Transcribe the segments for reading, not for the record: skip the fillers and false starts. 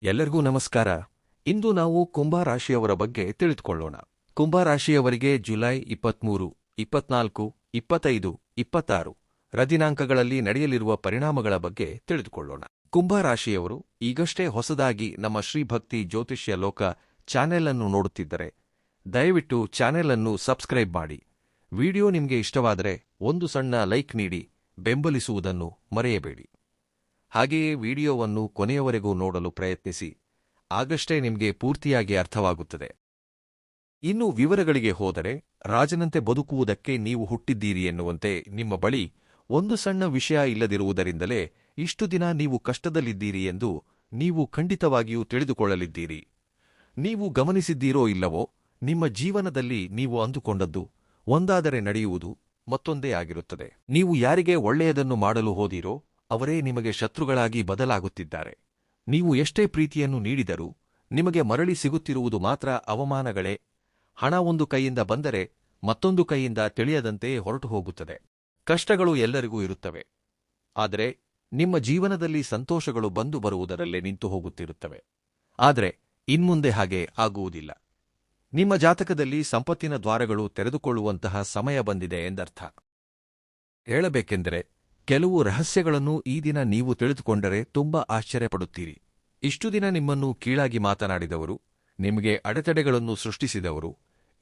ಎಲ್ಲರಿಗೂ ನಮಸ್ಕಾರ. ಇಂದು ನಾವು ಕುಂಭರಾಶಿಯವರ ಬಗ್ಗೆ ತಿಳಿದುಕೊಳ್ಳೋಣ. ಕುಂಭರಾಶಿಯವರಿಗೆ ಜುಲೈ 23, 24, 25, 26 ದಿನಾಂಕಗಳಲ್ಲಿ ನಡೆಯಲಿರುವ ಪರಿಣಾಮಗಳ ಬಗ್ಗೆ ತಿಳಿದುಕೊಳ್ಳೋಣ. ಕುಂಭರಾಶಿಯವರು ಈಗಷ್ಟೇ ಹೊಸದಾಗಿ ನಮ್ಮ ಶ್ರೀಭಕ್ತಿ ಜ್ಯೋತಿಷ್ಯ ಲೋಕ ಚಾನೆಲ್ ಅನ್ನು ನೋಡುತ್ತಿದ್ದರೆ ದಯವಿಟ್ಟು ಚಾನೆಲ್ ಅನ್ನು ಸಬ್ಸ್ಕ್ರೈಬ್ ಮಾಡಿ. ವಿಡಿಯೋ ನಿಮಗೆ ಇಷ್ಟವಾದರೆ ಒಂದು ಸಣ್ಣ ಲೈಕ್ ನೀಡಿ ಬೆಂಬಲಿಸುವುದನ್ನು ಮರೆಯಬೇಡಿ. ಹಾಗೆಯೇ ವಿಡಿಯೋವನ್ನು ಕೊನೆಯವರೆಗೂ ನೋಡಲು ಪ್ರಯತ್ನಿಸಿ. ಆಗಷ್ಟೇ ನಿಮಗೆ ಪೂರ್ತಿಯಾಗಿ ಅರ್ಥವಾಗುತ್ತದೆ. ಇನ್ನು ವಿವರಗಳಿಗೆ ಹೋದರೆ, ರಾಜನಂತೆ ಬದುಕುವುದಕ್ಕೆ ನೀವು ಹುಟ್ಟಿದ್ದೀರಿ ಎನ್ನುವಂತೆ ನಿಮ್ಮ ಬಳಿ ಒಂದು ಸಣ್ಣ ವಿಷಯ ಇಲ್ಲದಿರುವುದರಿಂದಲೇ ಇಷ್ಟು ದಿನ ನೀವು ಕಷ್ಟದಲ್ಲಿದ್ದೀರಿ ಎಂದು ನೀವು ಖಂಡಿತವಾಗಿಯೂ ತಿಳಿದುಕೊಳ್ಳಲಿದ್ದೀರಿ. ನೀವು ಗಮನಿಸಿದ್ದೀರೋ ಇಲ್ಲವೋ, ನಿಮ್ಮ ಜೀವನದಲ್ಲಿ ನೀವು ಅಂದುಕೊಂಡದ್ದು ಒಂದಾದರೆ ನಡೆಯುವುದು ಮತ್ತೊಂದೇ ಆಗಿರುತ್ತದೆ. ನೀವು ಯಾರಿಗೆ ಒಳ್ಳೆಯದನ್ನು ಮಾಡಲು ಹೋದಿರೋ ಅವರೇ ನಿಮಗೆ ಶತ್ರುಗಳಾಗಿ ಬದಲಾಗುತ್ತಿದ್ದಾರೆ. ನೀವು ಎಷ್ಟೇ ಪ್ರೀತಿಯನ್ನು ನೀಡಿದರೂ ನಿಮಗೆ ಮರಳಿ ಸಿಗುತ್ತಿರುವುದು ಮಾತ್ರ ಅವಮಾನಗಳೇ. ಹಣ ಒಂದು ಕೈಯಿಂದ ಬಂದರೆ ಮತ್ತೊಂದು ಕೈಯಿಂದ ತಿಳಿಯದಂತೆ ಹೊರಟು ಹೋಗುತ್ತದೆ. ಕಷ್ಟಗಳು ಎಲ್ಲರಿಗೂ ಇರುತ್ತವೆ, ಆದರೆ ನಿಮ್ಮ ಜೀವನದಲ್ಲಿ ಸಂತೋಷಗಳು ಬಂದು ಬರುವುದರಲ್ಲೇ ನಿಂತು ಹೋಗುತ್ತಿರುತ್ತವೆ. ಆದರೆ ಇನ್ಮುಂದೆ ಹಾಗೆ ಆಗುವುದಿಲ್ಲ. ನಿಮ್ಮ ಜಾತಕದಲ್ಲಿ ಸಂಪತ್ತಿನ ದ್ವಾರಗಳು ತೆರೆದುಕೊಳ್ಳುವಂತಹ ಸಮಯ ಬಂದಿದೆ ಎಂದರ್ಥ. ಹೇಳಬೇಕೆಂದರೆ, ಕೆಲವು ರಹಸ್ಯಗಳನ್ನು ಈ ದಿನ ನೀವು ತಿಳಿದುಕೊಂಡರೆ ತುಂಬಾ ಆಶ್ಚರ್ಯಪಡುತ್ತೀರಿ. ಇಷ್ಟು ದಿನ ನಿಮ್ಮನ್ನು ಕೀಳಾಗಿ ಮಾತನಾಡಿದವರು, ನಿಮಗೆ ಅಡೆತಡೆಗಳನ್ನು ಸೃಷ್ಟಿಸಿದವರು,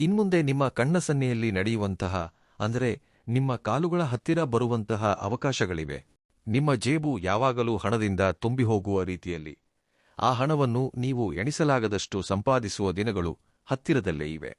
ಇನ್ಮುಂದೆ ನಿಮ್ಮ ಕಣ್ಣ ಸನ್ನೆಯಲ್ಲಿ ನಡೆಯುವಂತಹ, ಅಂದರೆ ನಿಮ್ಮ ಕಾಲುಗಳ ಹತ್ತಿರ ಬರುವಂತಹ ಅವಕಾಶಗಳಿವೆ. ನಿಮ್ಮ ಜೇಬು ಯಾವಾಗಲೂ ಹಣದಿಂದ ತುಂಬಿಹೋಗುವ ರೀತಿಯಲ್ಲಿ. ಆ ಹಣವನ್ನು ನೀವು ಎಣಿಸಲಾಗದಷ್ಟು ಸಂಪಾದಿಸುವ ದಿನಗಳು ಹತ್ತಿರದಲ್ಲೇ ಇವೆ.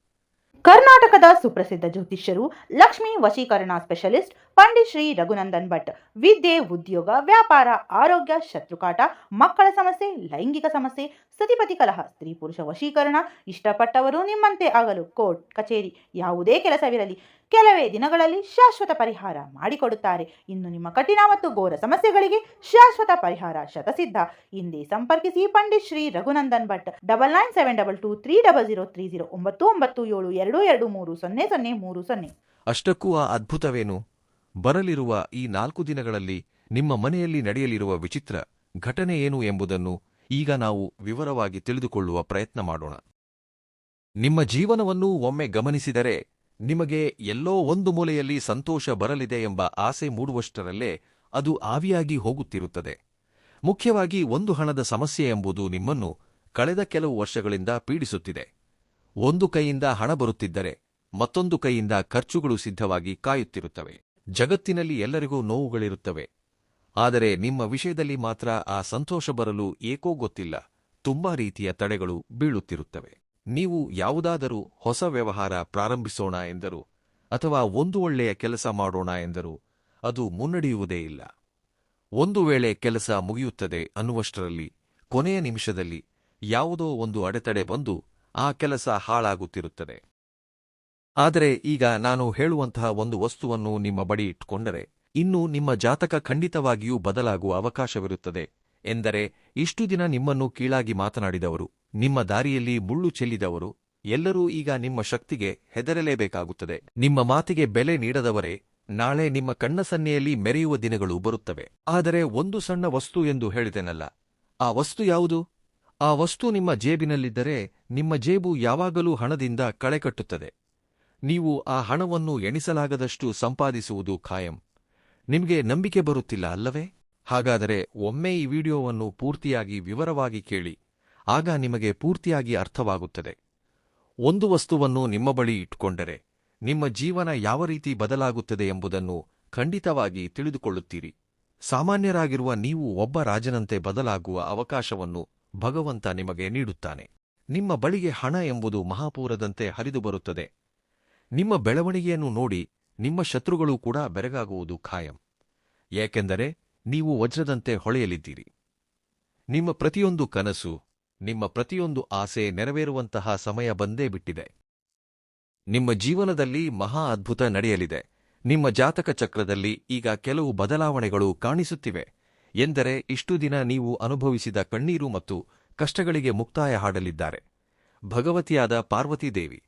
ಕರ್ನಾಟಕದ ಸುಪ್ರಸಿದ್ಧ ಜ್ಯೋತಿಷ್ಯರು, ಲಕ್ಷ್ಮೀ ವಶೀಕರಣ ಸ್ಪೆಷಲಿಸ್ಟ್ ಪಂಡಿತ್ ಶ್ರೀ ರಘುನಂದನ್ ಭಟ್. ವಿದ್ಯೆ, ಉದ್ಯೋಗ, ವ್ಯಾಪಾರ, ಆರೋಗ್ಯ, ಶತ್ರುಕಾಟ, ಮಕ್ಕಳ ಸಮಸ್ಯೆ, ಲೈಂಗಿಕ ಸಮಸ್ಯೆ, ಸತಿಪತಿ ಕಲಹ, ಸ್ತ್ರೀ ಪುರುಷ ವಶೀಕರಣ, ಇಷ್ಟಪಟ್ಟವರು ನಿಮ್ಮಂತೆ ಆಗಲು ಕೋರ್ಟ್ ಕಚೇರಿ ಯಾವುದೇ ಕೆಲಸವಿರಲಿ ಕೆಲವೇ ದಿನಗಳಲ್ಲಿ ಶಾಶ್ವತ ಪರಿಹಾರ ಮಾಡಿಕೊಡುತ್ತಾರೆ. ಇನ್ನು ನಿಮ್ಮ ಕಠಿಣ ಮತ್ತು ಘೋರ ಸಮಸ್ಯೆಗಳಿಗೆ ಶಾಶ್ವತ ಪರಿಹಾರ ಶತಸಿದ್ಧ. ಹಿಂದೆ ಸಂಪರ್ಕಿಸಿ ಪಂಡಿತ್ ಶ್ರೀ ರಘುನಂದನ್ ಭಟ್. 9972230030 9977223030. ಅಷ್ಟಕ್ಕೂ ಆ ಅದ್ಭುತವೇನು? ಬರಲಿರುವ ಈ 4 ದಿನಗಳಲ್ಲಿ ನಿಮ್ಮ ಮನೆಯಲ್ಲಿ ನಡೆಯಲಿರುವ ವಿಚಿತ್ರ ಘಟನೆ ಏನು ಎಂಬುದನ್ನು ಈಗ ನಾವು ವಿವರವಾಗಿ ತಿಳಿದುಕೊಳ್ಳುವ ಪ್ರಯತ್ನ ಮಾಡೋಣ. ನಿಮ್ಮ ಜೀವನವನ್ನು ಒಮ್ಮೆ ಗಮನಿಸಿದರೆ ನಿಮಗೆ ಎಲ್ಲೋ ಒಂದು ಮೂಲೆಯಲ್ಲಿ ಸಂತೋಷ ಬರಲಿದೆ ಎಂಬ ಆಸೆ ಮೂಡುವಷ್ಟರಲ್ಲೇ ಅದು ಆವಿಯಾಗಿ ಹೋಗುತ್ತಿರುತ್ತದೆ. ಮುಖ್ಯವಾಗಿ ಒಂದು ಹಣದ ಸಮಸ್ಯೆ ಎಂಬುದು ನಿಮ್ಮನ್ನು ಕಳೆದ ಕೆಲವು ವರ್ಷಗಳಿಂದ ಪೀಡಿಸುತ್ತಿದೆ. ಒಂದು ಕೈಯಿಂದ ಹಣ ಬರುತ್ತಿದ್ದರೆ ಮತ್ತೊಂದು ಕೈಯಿಂದ ಖರ್ಚುಗಳು ಸಿದ್ಧವಾಗಿ ಕಾಯುತ್ತಿರುತ್ತವೆ. ಜಗತ್ತಿನಲ್ಲಿ ಎಲ್ಲರಿಗೂ ನೋವುಗಳಿರುತ್ತವೆ, ಆದರೆ ನಿಮ್ಮ ವಿಷಯದಲ್ಲಿ ಮಾತ್ರ ಆ ಸಂತೋಷ ಬರಲು ಏಕೋ ಗೊತ್ತಿಲ್ಲ ತುಂಬಾ ರೀತಿಯ ತಡೆಗಳು ಬೀಳುತ್ತಿರುತ್ತವೆ. ನೀವು ಯಾವುದಾದರೂ ಹೊಸ ವ್ಯವಹಾರ ಪ್ರಾರಂಭಿಸೋಣ ಎಂದರು ಅಥವಾ ಒಂದು ಒಳ್ಳೆಯ ಕೆಲಸ ಮಾಡೋಣ ಎಂದರು ಅದು ಮುನ್ನಡೆಯುವುದೇ ಇಲ್ಲ. ಒಂದು ವೇಳೆ ಕೆಲಸ ಮುಗಿಯುತ್ತದೆ ಅನ್ನುವಷ್ಟರಲ್ಲಿ ಕೊನೆಯ ನಿಮಿಷದಲ್ಲಿ ಯಾವುದೋ ಒಂದು ಅಡೆತಡೆ ಬಂದು ಆ ಕೆಲಸ ಹಾಳಾಗುತ್ತಿರುತ್ತದೆ. ಆದರೆ ಈಗ ನಾನು ಹೇಳುವಂತಹ ಒಂದು ವಸ್ತುವನ್ನು ನಿಮ್ಮ ಬಳಿ ಇಟ್ಟುಕೊಂಡರೆ ಇನ್ನು ನಿಮ್ಮ ಜಾತಕ ಖಂಡಿತವಾಗಿಯೂ ಬದಲಾಗುವ ಅವಕಾಶವಿರುತ್ತದೆ. ಎಂದರೆ ಇಷ್ಟು ದಿನ ನಿಮ್ಮನ್ನು ಕೀಳಾಗಿ ಮಾತನಾಡಿದವರು, ನಿಮ್ಮ ದಾರಿಯಲ್ಲಿ ಮುಳ್ಳು ಚೆಲ್ಲಿದವರು ಎಲ್ಲರೂ ಈಗ ನಿಮ್ಮ ಶಕ್ತಿಗೆ ಹೆದರಲೇಬೇಕಾಗುತ್ತದೆ. ನಿಮ್ಮ ಮಾತಿಗೆ ಬೆಲೆ ನೀಡದವರೇ ನಾಳೆ ನಿಮ್ಮ ಕಣ್ಣ ಸನ್ನೆಯಲ್ಲಿ ಮೆರೆಯುವ ದಿನಗಳು ಬರುತ್ತವೆ. ಆದರೆ ಒಂದು ಸಣ್ಣ ವಸ್ತು ಎಂದು ಹೇಳಿದೆನಲ್ಲ, ಆ ವಸ್ತು ಯಾವುದು? ಆ ವಸ್ತು ನಿಮ್ಮ ಜೇಬಿನಲ್ಲಿದ್ದರೆ ನಿಮ್ಮ ಜೇಬು ಯಾವಾಗಲೂ ಹಣದಿಂದ ಕಳೆಕಟ್ಟುತ್ತದೆ. ನೀವು ಆ ಹಣವನ್ನು ಎಣಿಸಲಾಗದಷ್ಟು ಸಂಪಾದಿಸುವುದು ಖಾಯಂ. ನಿಮಗೆ ನಂಬಿಕೆ ಬರುತ್ತಿಲ್ಲ ಅಲ್ಲವೇ? ಹಾಗಾದರೆ ಒಮ್ಮೆ ಈ ವಿಡಿಯೋವನ್ನು ಪೂರ್ತಿಯಾಗಿ ವಿವರವಾಗಿ ಕೇಳಿ, ಆಗ ನಿಮಗೆ ಪೂರ್ತಿಯಾಗಿ ಅರ್ಥವಾಗುತ್ತದೆ. ಒಂದು ವಸ್ತುವನ್ನು ನಿಮ್ಮ ಬಳಿ ಇಟ್ಟುಕೊಂಡರೆ ನಿಮ್ಮ ಜೀವನ ಯಾವ ರೀತಿ ಬದಲಾಗುತ್ತದೆ ಎಂಬುದನ್ನು ಖಂಡಿತವಾಗಿ ತಿಳಿದುಕೊಳ್ಳುತ್ತೀರಿ. ಸಾಮಾನ್ಯರಾಗಿರುವ ನೀವು ಒಬ್ಬ ರಾಜನಂತೆ ಬದಲಾಗುವ ಅವಕಾಶವನ್ನು ಭಗವಂತ ನಿಮಗೆ ನೀಡುತ್ತಾನೆ. ನಿಮ್ಮ ಬಳಿಗೆ ಹಣ ಎಂಬುದು ಮಹಾಪೂರದಂತೆ ಹರಿದು ಬರುತ್ತದೆ. ನಿಮ್ಮ ಬೆಳವಣಿಗೆಯನ್ನು ನೋಡಿ ನಿಮ್ಮ ಶತ್ರುಗಳು ಕೂಡ ಬೆರಗಾಗುವುದು ಖಾಯಂ. ಏಕೆಂದರೆ ನೀವು ವಜ್ರದಂತೆ ಹೊಳೆಯಲಿದ್ದೀರಿ. ನಿಮ್ಮ ಪ್ರತಿಯೊಂದು ಕನಸು, ನಿಮ್ಮ ಪ್ರತಿಯೊಂದು ಆಸೆ ನೆರವೇರುವಂತಹ ಸಮಯ ಬಂದೇ ಬಿಟ್ಟಿದೆ. ನಿಮ್ಮ ಜೀವನದಲ್ಲಿ ಮಹಾ ಅದ್ಭುತ ನಡೆಯಲಿದೆ. ನಿಮ್ಮ ಜಾತಕ ಚಕ್ರದಲ್ಲಿ ಈಗ ಕೆಲವು ಬದಲಾವಣೆಗಳು ಕಾಣಿಸುತ್ತಿವೆ. ಎಂದರೆ ಇಷ್ಟು ದಿನ ನೀವು ಅನುಭವಿಸಿದ ಕಣ್ಣೀರು ಮತ್ತು ಕಷ್ಟಗಳಿಗೆ ಮುಕ್ತಾಯ ಹಾಡಲಿದ್ದಾರೆ ಭಗವತಿಯಾದ ಪಾರ್ವತೀದೇವಿ.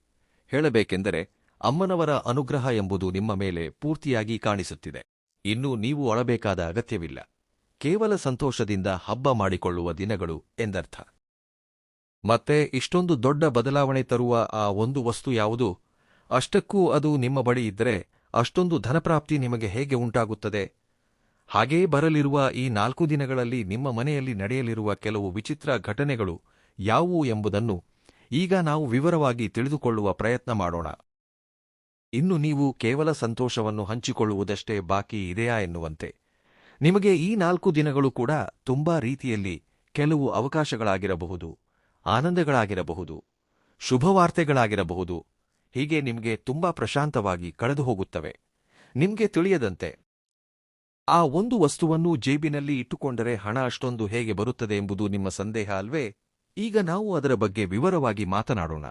ಹೇಳಬೇಕೆಂದರೆ ಅಮ್ಮನವರ ಅನುಗ್ರಹ ಎಂಬುದು ನಿಮ್ಮ ಮೇಲೆ ಪೂರ್ತಿಯಾಗಿ ಕಾಣಿಸುತ್ತಿದೆ. ಇನ್ನು ನೀವು ಅಳಬೇಕಾದ ಅಗತ್ಯವಿಲ್ಲ. ಕೇವಲ ಸಂತೋಷದಿಂದ ಹಬ್ಬ ಮಾಡಿಕೊಳ್ಳುವ ದಿನಗಳು ಎಂದರ್ಥ. ಮತ್ತೆ ಇಷ್ಟೊಂದು ದೊಡ್ಡ ಬದಲಾವಣೆ ತರುವ ಆ ಒಂದು ವಸ್ತು ಯಾವುದು? ಅಷ್ಟಕ್ಕೂ ಅದು ನಿಮ್ಮ ಬಳಿ ಇದ್ದರೆ ಅಷ್ಟೊಂದು ಧನಪ್ರಾಪ್ತಿ ನಿಮಗೆ ಹೇಗೆ ಉಂಟಾಗುತ್ತದೆ? ಹಾಗೆಯೇ ಬರಲಿರುವ ಈ 4 ದಿನಗಳಲ್ಲಿ ನಿಮ್ಮ ಮನೆಯಲ್ಲಿ ನಡೆಯಲಿರುವ ಕೆಲವು ವಿಚಿತ್ರ ಘಟನೆಗಳು ಯಾವುವು ಎಂಬುದನ್ನು ಈಗ ನಾವು ವಿವರವಾಗಿ ತಿಳಿದುಕೊಳ್ಳುವ ಪ್ರಯತ್ನ ಮಾಡೋಣ. ಇನ್ನು ನೀವು ಕೇವಲ ಸಂತೋಷವನ್ನು ಹಂಚಿಕೊಳ್ಳುವುದಷ್ಟೇ ಬಾಕಿ ಇದೆಯಾ ಎನ್ನುವಂತೆ ನಿಮಗೆ ಈ 4 ದಿನಗಳು ಕೂಡ ತುಂಬಾ ರೀತಿಯಲ್ಲಿ ಕೆಲವು ಅವಕಾಶಗಳಾಗಿರಬಹುದು, ಆನಂದಗಳಾಗಿರಬಹುದು, ಶುಭವಾರ್ತೆಗಳಾಗಿರಬಹುದು. ಹೀಗೆ ನಿಮಗೆ ತುಂಬಾ ಪ್ರಶಾಂತವಾಗಿ ಕಳೆದು ಹೋಗುತ್ತವೆ. ನಿಮಗೆ ತಿಳಿಯದಂತೆ ಆ ಒಂದು ವಸ್ತುವನ್ನು ಜೇಬಿನಲ್ಲಿ ಇಟ್ಟುಕೊಂಡರೆ ಹಣ ಅಷ್ಟೊಂದು ಹೇಗೆ ಬರುತ್ತದೆ ಎಂಬುದು ನಿಮ್ಮ ಸಂದೇಹ ಅಲ್ವೇ? ಈಗ ನಾವು ಅದರ ಬಗ್ಗೆ ವಿವರವಾಗಿ ಮಾತನಾಡೋಣ.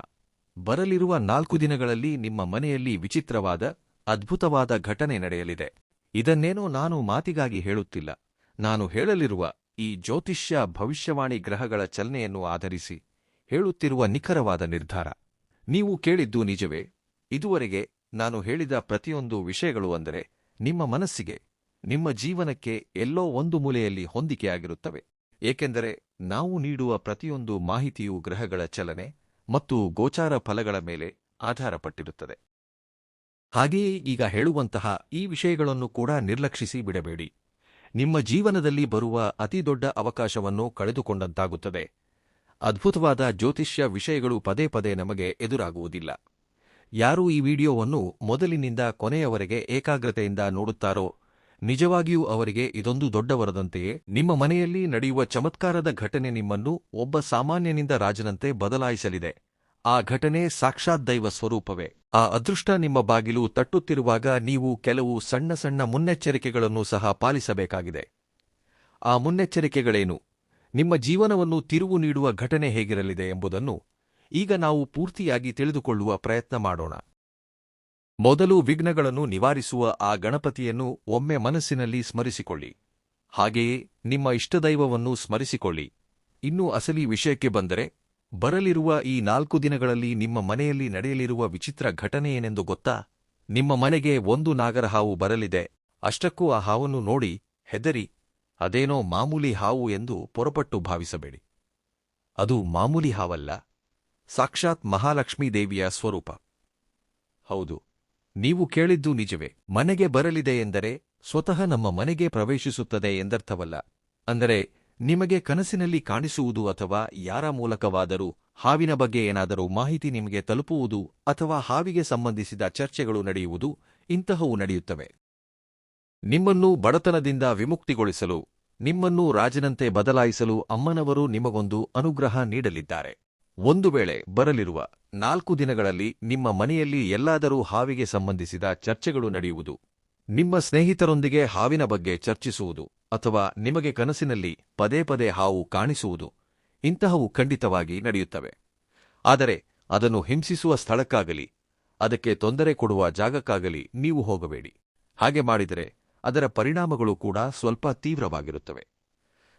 ಬರಲಿರುವ 4 ದಿನಗಳಲ್ಲಿ ನಿಮ್ಮ ಮನೆಯಲ್ಲಿ ವಿಚಿತ್ರವಾದ, ಅದ್ಭುತವಾದ ಘಟನೆ ನಡೆಯಲಿದೆ. ಇದನ್ನೇನೋ ನಾನು ಮಾತಿಗಾಗಿ ಹೇಳುತ್ತಿಲ್ಲ. ನಾನು ಹೇಳಲಿರುವ ಈ ಜ್ಯೋತಿಷ್ಯ ಭವಿಷ್ಯವಾಣಿ ಗ್ರಹಗಳ ಚಲನೆಯನ್ನು ಆಧರಿಸಿ ಹೇಳುತ್ತಿರುವ ನಿಖರವಾದ ನಿರ್ಧಾರ. ನೀವು ಕೇಳಿದ್ದು ನಿಜವೇ? ಇದುವರೆಗೆ ನಾನು ಹೇಳಿದ ಪ್ರತಿಯೊಂದು ವಿಷಯಗಳು ಅಂದರೆ ನಿಮ್ಮ ಮನಸ್ಸಿಗೆ, ನಿಮ್ಮ ಜೀವನಕ್ಕೆ ಎಲ್ಲೋ ಒಂದು ಮೂಲೆಯಲ್ಲಿ ಹೊಂದಿಕೆಯಾಗಿರುತ್ತವೆ. ಏಕೆಂದರೆ ನಾವು ನೀಡುವ ಪ್ರತಿಯೊಂದು ಮಾಹಿತಿಯೂ ಗ್ರಹಗಳ ಚಲನೆ ಮತ್ತು ಗೋಚಾರ ಫಲಗಳ ಮೇಲೆ ಆಧಾರಪಟ್ಟಿರುತ್ತದೆ. ಹಾಗೆಯೇ ಈಗ ಹೇಳುವಂತಹ ಈ ವಿಷಯಗಳನ್ನು ಕೂಡ ನಿರ್ಲಕ್ಷಿಸಿ ಬಿಡಬೇಡಿ. ನಿಮ್ಮ ಜೀವನದಲ್ಲಿ ಬರುವ ಅತಿದೊಡ್ಡ ಅವಕಾಶವನ್ನು ಕಳೆದುಕೊಂಡಂತಾಗುತ್ತದೆ. ಅದ್ಭುತವಾದ ಜ್ಯೋತಿಷ್ಯ ವಿಷಯಗಳು ಪದೇ ಪದೇ ನಮಗೆ ಎದುರಾಗುವುದಿಲ್ಲ. ಯಾರು ಈ ವಿಡಿಯೋವನ್ನು ಮೊದಲಿನಿಂದ ಕೊನೆಯವರೆಗೆ ಏಕಾಗ್ರತೆಯಿಂದ ನೋಡುತ್ತಾರೋ ನಿಜವಾಗಿಯೂ ಅವರಿಗೆ ಇದೊಂದು ದೊಡ್ಡ ವರದಂತೆಯೇ. ನಿಮ್ಮ ಮನೆಯಲ್ಲಿ ನಡೆಯುವ ಚಮತ್ಕಾರದ ಘಟನೆ ನಿಮ್ಮನ್ನು ಒಬ್ಬ ಸಾಮಾನ್ಯನಿಂದ ರಾಜನಂತೆ ಬದಲಾಯಿಸಲಿದೆ. ಆ ಘಟನೆ ಸಾಕ್ಷಾತ್ ದೈವ ಸ್ವರೂಪವೇ. ಆ ಅದೃಷ್ಟ ನಿಮ್ಮ ಬಾಗಿಲು ತಟ್ಟುತ್ತಿರುವಾಗ ನೀವು ಕೆಲವು ಸಣ್ಣ ಸಣ್ಣ ಮುನ್ನೆಚ್ಚರಿಕೆಗಳನ್ನು ಸಹ ಪಾಲಿಸಬೇಕಾಗಿದೆ. ಆ ಮುನ್ನೆಚ್ಚರಿಕೆಗಳೇನು? ನಿಮ್ಮ ಜೀವನವನ್ನು ತಿರುವು ನೀಡುವ ಘಟನೆ ಹೇಗಿರಲಿದೆ ಎಂಬುದನ್ನು ಈಗ ನಾವು ಪೂರ್ತಿಯಾಗಿ ತಿಳಿದುಕೊಳ್ಳುವ ಪ್ರಯತ್ನ ಮಾಡೋಣ. ಮೊದಲು ವಿಘ್ನಗಳನ್ನು ನಿವಾರಿಸುವ ಆ ಗಣಪತಿಯನ್ನು ಒಮ್ಮೆ ಮನಸ್ಸಿನಲ್ಲಿ ಸ್ಮರಿಸಿಕೊಳ್ಳಿ. ಹಾಗೆಯೇ ನಿಮ್ಮ ಇಷ್ಟದೈವವನ್ನು ಸ್ಮರಿಸಿಕೊಳ್ಳಿ. ಇನ್ನು ಅಸಲಿ ವಿಷಯಕ್ಕೆ ಬಂದರೆ, ಬರಲಿರುವ ಈ 4 ದಿನಗಳಲ್ಲಿ ನಿಮ್ಮ ಮನೆಯಲ್ಲಿ ನಡೆಯಲಿರುವ ವಿಚಿತ್ರ ಘಟನೆ ಏನೆಂದು ಗೊತ್ತಾ? ನಿಮ್ಮ ಮನೆಗೆ ಒಂದು ನಾಗರಹಾವು ಬರಲಿದೆ. ಅಷ್ಟಕ್ಕೂ ಆ ಹಾವನ್ನು ನೋಡಿ ಹೆದರಿ ಅದೇನೋ ಮಾಮೂಲಿ ಹಾವು ಎಂದು ಪೊರಪಟ್ಟು ಭಾವಿಸಬೇಡಿ. ಅದು ಮಾಮೂಲಿ ಹಾವಲ್ಲ, ಸಾಕ್ಷಾತ್ ಮಹಾಲಕ್ಷ್ಮೀ ದೇವಿಯ ಸ್ವರೂಪ. ಹೌದು, ನೀವು ಕೇಳಿದ್ದು ನಿಜವೇ. ಮನೆಗೆ ಬರಲಿದೆ ಎಂದರೆ ಸ್ವತಃ ನಮ್ಮ ಮನೆಗೆ ಪ್ರವೇಶಿಸುತ್ತದೆ ಎಂದರ್ಥವಲ್ಲ. ಅಂದರೆ ನಿಮಗೆ ಕನಸಿನಲ್ಲಿ ಕಾಣಿಸುವುದು ಅಥವಾ ಯಾರ ಮೂಲಕವಾದರೂ ಹಾವಿನ ಬಗ್ಗೆ ಏನಾದರೂ ಮಾಹಿತಿ ನಿಮಗೆ ತಲುಪುವುದು ಅಥವಾ ಹಾವಿಗೆ ಸಂಬಂಧಿಸಿದ ಚರ್ಚೆಗಳು ನಡೆಯುವುದು, ಇಂತಹವು ನಡೆಯುತ್ತವೆ. ನಿಮ್ಮನ್ನು ಬಡತನದಿಂದ ವಿಮುಕ್ತಿಗೊಳಿಸಲು, ನಿಮ್ಮನ್ನು ರಾಜನಂತೆ ಬದಲಾಯಿಸಲು ಅಮ್ಮನವರು ನಿಮಗೊಂದು ಅನುಗ್ರಹ ನೀಡಲಿದ್ದಾರೆ. ಒಂದು ವೇಳೆ ಬರಲಿರುವ 4 ದಿನಗಳಲ್ಲಿ ನಿಮ್ಮ ಮನೆಯಲ್ಲಿ ಎಲ್ಲಾದರೂ ಹಾವಿಗೆ ಸಂಬಂಧಿಸಿದ ಚರ್ಚೆಗಳು ನಡೆಯುವುದು, ನಿಮ್ಮ ಸ್ನೇಹಿತರೊಂದಿಗೆ ಹಾವಿನ ಬಗ್ಗೆ ಚರ್ಚಿಸುವುದು ಅಥವಾ ನಿಮಗೆ ಕನಸಿನಲ್ಲಿ ಪದೇ ಪದೇ ಹಾವು ಕಾಣಿಸುವುದು, ಇಂತಹವು ಖಂಡಿತವಾಗಿ ನಡೆಯುತ್ತವೆ. ಆದರೆ ಅದನ್ನು ಹಿಂಸಿಸುವ ಸ್ಥಳಕ್ಕಾಗಲಿ ಅದಕ್ಕೆ ತೊಂದರೆ ಕೊಡುವ ಜಾಗಕ್ಕಾಗಲಿ ನೀವು ಹೋಗಬೇಡಿ. ಹಾಗೆ ಮಾಡಿದರೆ ಅದರ ಪರಿಣಾಮಗಳು ಕೂಡ ಸ್ವಲ್ಪ ತೀವ್ರವಾಗಿರುತ್ತವೆ.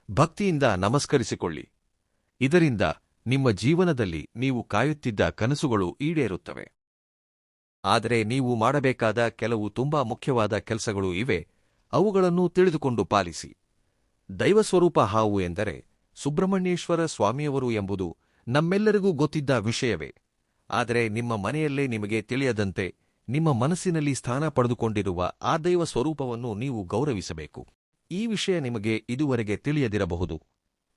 ಭಕ್ತಿಯಿಂದ ನಮಸ್ಕರಿಸಿಕೊಳ್ಳಿ. ಇದರಿಂದ ನಿಮ್ಮ ಜೀವನದಲ್ಲಿ ನೀವು ಕಾಯುತ್ತಿದ್ದ ಕನಸುಗಳು ಈಡೇರುತ್ತವೆ. ಆದರೆ ನೀವು ಮಾಡಬೇಕಾದ ಕೆಲವು ತುಂಬಾ ಮುಖ್ಯವಾದ ಕೆಲಸಗಳು ಇವೆ. ಅವುಗಳನ್ನು ತಿಳಿದುಕೊಂಡು ಪಾಲಿಸಿ. ದೈವಸ್ವರೂಪ ಹಾವು ಎಂದರೆ ಸುಬ್ರಹ್ಮಣ್ಯೇಶ್ವರ ಸ್ವಾಮಿಯವರು ಎಂಬುದು ನಮ್ಮೆಲ್ಲರಿಗೂ ಗೊತ್ತಿದ್ದ ವಿಷಯವೇ. ಆದರೆ ನಿಮ್ಮ ಮನೆಯಲ್ಲೇ ನಿಮಗೆ ತಿಳಿಯದಂತೆ ನಿಮ್ಮ ಮನಸ್ಸಿನಲ್ಲಿ ಸ್ಥಾನ ಪಡೆದುಕೊಂಡಿರುವ ಆ ದೈವ ಸ್ವರೂಪವನ್ನು ನೀವು ಗೌರವಿಸಬೇಕು. ಈ ವಿಷಯ ನಿಮಗೆ ಇದುವರೆಗೆ ತಿಳಿಯದಿರಬಹುದು.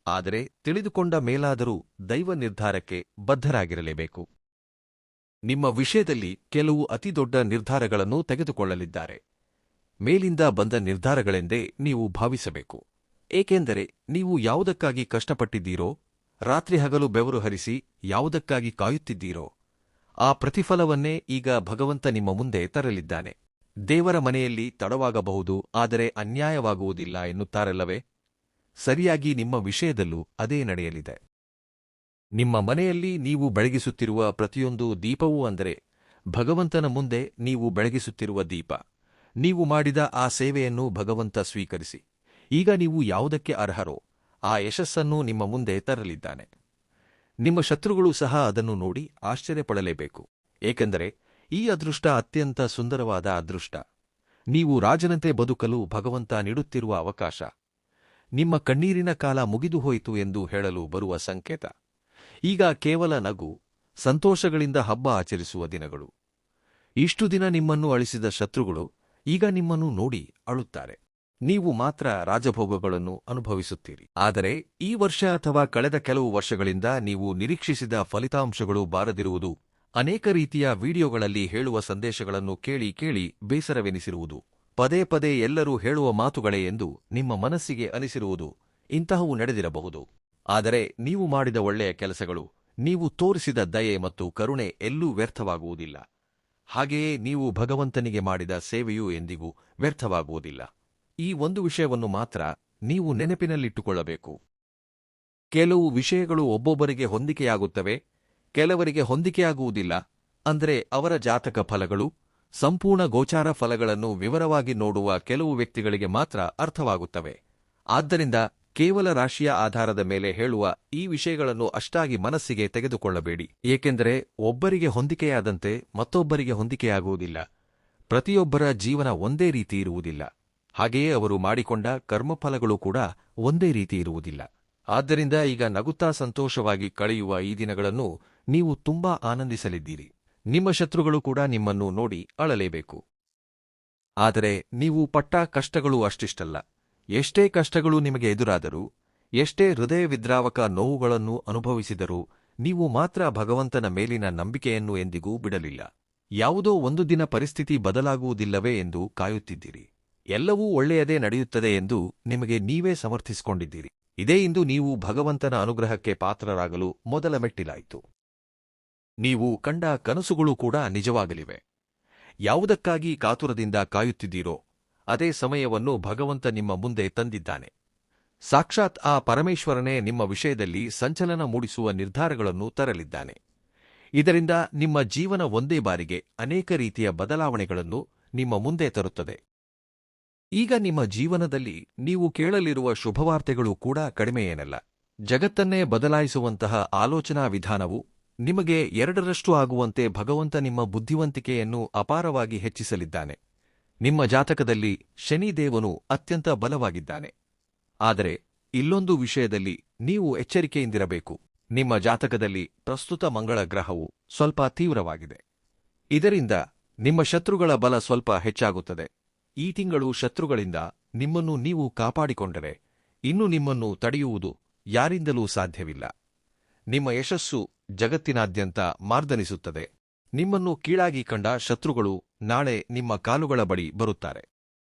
ಆದರೆ ತಿಳಿದುಕೊಂಡ ಮೇಲಾದರೂ ದೈವ ನಿರ್ಧಾರಕ್ಕೆ ಬದ್ಧರಾಗಿರಲೇಬೇಕು. ನಿಮ್ಮ ವಿಷಯದಲ್ಲಿ ಕೆಲವು ಅತಿದೊಡ್ಡ ನಿರ್ಧಾರಗಳನ್ನು ತೆಗೆದುಕೊಳ್ಳಲಿದ್ದಾರೆ. ಮೇಲಿಂದ ಬಂದ ನಿರ್ಧಾರಗಳೆಂದೇ ನೀವು ಭಾವಿಸಬೇಕು. ಏಕೆಂದರೆ ನೀವು ಯಾವುದಕ್ಕಾಗಿ ಕಷ್ಟಪಟ್ಟಿದ್ದೀರೋ, ರಾತ್ರಿ ಹಗಲು ಬೆವರು ಹರಿಸಿ ಯಾವುದಕ್ಕಾಗಿ ಕಾಯುತ್ತಿದ್ದೀರೋ, ಆ ಪ್ರತಿಫಲವನ್ನೇ ಈಗ ಭಗವಂತ ನಿಮ್ಮ ಮುಂದೆ ತರಲಿದ್ದಾನೆ. ದೇವರ ಮನೆಯಲ್ಲಿ ತಡವಾಗಬಹುದು, ಆದರೆ ಅನ್ಯಾಯವಾಗುವುದಿಲ್ಲ ಎನ್ನುತ್ತಾರಲ್ಲವೇ? ಸರಿಯಾಗಿ ನಿಮ್ಮ ವಿಷಯದಲ್ಲೂ ಅದೇ ನಡೆಯಲಿದೆ. ನಿಮ್ಮ ಮನೆಯಲ್ಲಿ ನೀವು ಬೆಳಗಿಸುತ್ತಿರುವ ಪ್ರತಿಯೊಂದು ದೀಪವೂ ಅಂದರೆ ಭಗವಂತನ ಮುಂದೆ ನೀವು ಬೆಳಗಿಸುತ್ತಿರುವ ದೀಪ. ನೀವು ಮಾಡಿದ ಆ ಸೇವೆಯನ್ನು ಭಗವಂತ ಸ್ವೀಕರಿಸಿ ಈಗ ನೀವು ಯಾವುದಕ್ಕೆ ಅರ್ಹರೋ ಆ ಯಶಸ್ಸನ್ನು ನಿಮ್ಮ ಮುಂದೆ ತರಲಿದ್ದಾನೆ. ನಿಮ್ಮ ಶತ್ರುಗಳು ಸಹ ಅದನ್ನು ನೋಡಿ ಆಶ್ಚರ್ಯಪಡಲೇಬೇಕು. ಏಕೆಂದರೆ ಈ ಅದೃಷ್ಟ ಅತ್ಯಂತ ಸುಂದರವಾದ ಅದೃಷ್ಟ. ನೀವು ರಾಜನಂತೆ ಬದುಕಲು ಭಗವಂತ ನೀಡುತ್ತಿರುವ ಅವಕಾಶ. ನಿಮ್ಮ ಕಣ್ಣೀರಿನ ಕಾಲ ಮುಗಿದು ಹೋಯಿತು ಎಂದು ಹೇಳಲು ಬರುವ ಸಂಕೇತ. ಈಗ ಕೇವಲ ನಗು, ಸಂತೋಷಗಳಿಂದ ಹಬ್ಬ ಆಚರಿಸುವ ದಿನಗಳು. ಇಷ್ಟು ದಿನ ನಿಮ್ಮನ್ನು ಅಳಿಸಿದ ಶತ್ರುಗಳು ಈಗ ನಿಮ್ಮನ್ನು ನೋಡಿ ಅಳುತ್ತಾರೆ. ನೀವು ಮಾತ್ರ ರಾಜಭೋಗಗಳನ್ನು ಅನುಭವಿಸುತ್ತೀರಿ. ಆದರೆ ಈ ವರ್ಷ ಅಥವಾ ಕಳೆದ ಕೆಲವು ವರ್ಷಗಳಿಂದ ನೀವು ನಿರೀಕ್ಷಿಸಿದ ಫಲಿತಾಂಶಗಳು ಬಾರದಿರುವುದು, ಅನೇಕ ರೀತಿಯ ವಿಡಿಯೋಗಳಲ್ಲಿ ಹೇಳುವ ಸಂದೇಶಗಳನ್ನು ಕೇಳಿ ಕೇಳಿ ಬೇಸರವೆನಿಸಿರುವುದು, ಪದೇ ಪದೇ ಎಲ್ಲರೂ ಹೇಳುವ ಮಾತುಗಳೇ ಎಂದು ನಿಮ್ಮ ಮನಸ್ಸಿಗೆ ಅನಿಸಿರುವುದು ಇಂತಹವು ನಡೆದಿರಬಹುದು. ಆದರೆ ನೀವು ಮಾಡಿದ ಒಳ್ಳೆಯ ಕೆಲಸಗಳು, ನೀವು ತೋರಿಸಿದ ದಯೆ ಮತ್ತು ಕರುಣೆ ಎಲ್ಲೂ ವ್ಯರ್ಥವಾಗುವುದಿಲ್ಲ. ಹಾಗೆಯೇ ನೀವು ಭಗವಂತನಿಗೆ ಮಾಡಿದ ಸೇವೆಯೂ ಎಂದಿಗೂ ವ್ಯರ್ಥವಾಗುವುದಿಲ್ಲ. ಈ ಒಂದು ವಿಷಯವನ್ನು ಮಾತ್ರ ನೀವು ನೆನಪಿನಲ್ಲಿಟ್ಟುಕೊಳ್ಳಬೇಕು. ಕೆಲವು ವಿಷಯಗಳು ಒಬ್ಬೊಬ್ಬರಿಗೆ ಹೊಂದಿಕೆಯಾಗುತ್ತವೆ, ಕೆಲವರಿಗೆ ಹೊಂದಿಕೆಯಾಗುವುದಿಲ್ಲ. ಅಂದರೆ ಅವರ ಜಾತಕ ಫಲಗಳು, ಸಂಪೂರ್ಣ ಗೋಚಾರ ಫಲಗಳನ್ನು ವಿವರವಾಗಿ ನೋಡುವ ಕೆಲವು ವ್ಯಕ್ತಿಗಳಿಗೆ ಮಾತ್ರ ಅರ್ಥವಾಗುತ್ತವೆ. ಆದ್ದರಿಂದ ಕೇವಲ ರಾಶಿಯ ಆಧಾರದ ಮೇಲೆ ಹೇಳುವ ಈ ವಿಷಯಗಳನ್ನು ಅಷ್ಟಾಗಿ ಮನಸ್ಸಿಗೆ ತೆಗೆದುಕೊಳ್ಳಬೇಡಿ. ಏಕೆಂದರೆ ಒಬ್ಬರಿಗೆ ಹೊಂದಿಕೆಯಾದಂತೆ ಮತ್ತೊಬ್ಬರಿಗೆ ಹೊಂದಿಕೆಯಾಗುವುದಿಲ್ಲ. ಪ್ರತಿಯೊಬ್ಬರ ಜೀವನ ಒಂದೇ ರೀತಿ ಇರುವುದಿಲ್ಲ. ಹಾಗೆಯೇ ಅವರು ಮಾಡಿಕೊಂಡ ಕರ್ಮಫಲಗಳು ಕೂಡ ಒಂದೇ ರೀತಿ ಇರುವುದಿಲ್ಲ. ಆದ್ದರಿಂದ ಈಗ ನಗುತ್ತಾ ಸಂತೋಷವಾಗಿ ಕಳೆಯುವ ಈ ದಿನಗಳನ್ನು ನೀವು ತುಂಬಾ ಆನಂದಿಸಲಿದ್ದೀರಿ. ನಿಮ್ಮ ಶತ್ರುಗಳು ಕೂಡ ನಿಮ್ಮನ್ನು ನೋಡಿ ಅಳಲೇಬೇಕು. ಆದರೆ ನೀವು ಪಟ್ಟ ಕಷ್ಟಗಳು ಅಷ್ಟಿಷ್ಟಲ್ಲ. ಎಷ್ಟೇ ಕಷ್ಟಗಳು ನಿಮಗೆ ಎದುರಾದರೂ, ಎಷ್ಟೇ ಹೃದಯವಿದ್ರಾವಕ ನೋವುಗಳನ್ನು ಅನುಭವಿಸಿದರೂ ನೀವು ಮಾತ್ರ ಭಗವಂತನ ಮೇಲಿನ ನಂಬಿಕೆಯನ್ನು ಎಂದಿಗೂ ಬಿಡಲಿಲ್ಲ. ಯಾವುದೋ ಒಂದು ದಿನ ಪರಿಸ್ಥಿತಿ ಬದಲಾಗುವುದಿಲ್ಲವೇ ಎಂದು ಕಾಯುತ್ತಿದ್ದೀರಿ. ಎಲ್ಲವೂ ಒಳ್ಳೆಯದೇ ನಡೆಯುತ್ತದೆ ಎಂದು ನಿಮಗೆ ನೀವೇ ಸಮರ್ಥಿಸಿಕೊಂಡಿದ್ದೀರಿ. ಇದೇ ಇಂದು ನೀವು ಭಗವಂತನ ಅನುಗ್ರಹಕ್ಕೆ ಪಾತ್ರರಾಗಲು ಮೊದಲ ಮೆಟ್ಟಿಲಾಯಿತು. ನೀವು ಕಂಡ ಕನಸುಗಳು ಕೂಡ ನಿಜವಾಗಲಿವೆ. ಯಾವುದಕ್ಕಾಗಿ ಕಾತುರದಿಂದ ಕಾಯುತ್ತಿದ್ದೀರೋ ಅದೇ ಸಮಯವನ್ನು ಭಗವಂತ ನಿಮ್ಮ ಮುಂದೆ ತಂದಿದ್ದಾನೆ. ಸಾಕ್ಷಾತ್ ಆ ಪರಮೇಶ್ವರನೇ ನಿಮ್ಮ ವಿಷಯದಲ್ಲಿ ಸಂಚಲನ ಮೂಡಿಸುವ ನಿರ್ಧಾರಗಳನ್ನು ತರಲಿದ್ದಾನೆ. ಇದರಿಂದ ನಿಮ್ಮ ಜೀವನ ಒಂದೇ ಬಾರಿಗೆ ಅನೇಕ ರೀತಿಯ ಬದಲಾವಣೆಗಳನ್ನು ನಿಮ್ಮ ಮುಂದೆ ತರುತ್ತದೆ. ಈಗ ನಿಮ್ಮ ಜೀವನದಲ್ಲಿ ನೀವು ಕೇಳಲಿರುವ ಶುಭವಾರ್ತೆಗಳು ಕೂಡ ಕಡಿಮೆಯೇನಲ್ಲ. ಜಗತ್ತನ್ನೇ ಬದಲಾಯಿಸುವಂತಹ ಆಲೋಚನಾ ವಿಧಾನವು ನಿಮಗೆ 2ರಷ್ಟು ಆಗುವಂತೆ ಭಗವಂತ ನಿಮ್ಮ ಬುದ್ಧಿವಂತಿಕೆಯನ್ನು ಅಪಾರವಾಗಿ ಹೆಚ್ಚಿಸಲಿದ್ದಾನೆ. ನಿಮ್ಮ ಜಾತಕದಲ್ಲಿ ಶನಿದೇವನು ಅತ್ಯಂತ ಬಲವಾಗಿದ್ದಾನೆ. ಆದರೆ ಇಲ್ಲೊಂದು ವಿಷಯದಲ್ಲಿ ನೀವು ಎಚ್ಚರಿಕೆಯಿಂದಿರಬೇಕು. ನಿಮ್ಮ ಜಾತಕದಲ್ಲಿ ಪ್ರಸ್ತುತ ಮಂಗಳ ಗ್ರಹವು ಸ್ವಲ್ಪ ತೀವ್ರವಾಗಿದೆ. ಇದರಿಂದ ನಿಮ್ಮ ಶತ್ರುಗಳ ಬಲ ಸ್ವಲ್ಪ ಹೆಚ್ಚಾಗುತ್ತದೆ. ಈ ತಿಂಗಳು ಶತ್ರುಗಳಿಂದ ನಿಮ್ಮನ್ನು ನೀವು ಕಾಪಾಡಿಕೊಂಡರೆ ಇನ್ನು ನಿಮ್ಮನ್ನು ತಡೆಯುವುದು ಯಾರಿಂದಲೂ ಸಾಧ್ಯವಿಲ್ಲ. ನಿಮ್ಮ ಯಶಸ್ಸು ಜಗತ್ತಿನಾದ್ಯಂತ ಮಾರ್ದನಿಸುತ್ತದೆ. ನಿಮ್ಮನ್ನು ಕೀಳಾಗಿ ಕಂಡ ಶತ್ರುಗಳು ನಾಳೆ ನಿಮ್ಮ ಕಾಲುಗಳ ಬಳಿ ಬರುತ್ತಾರೆ.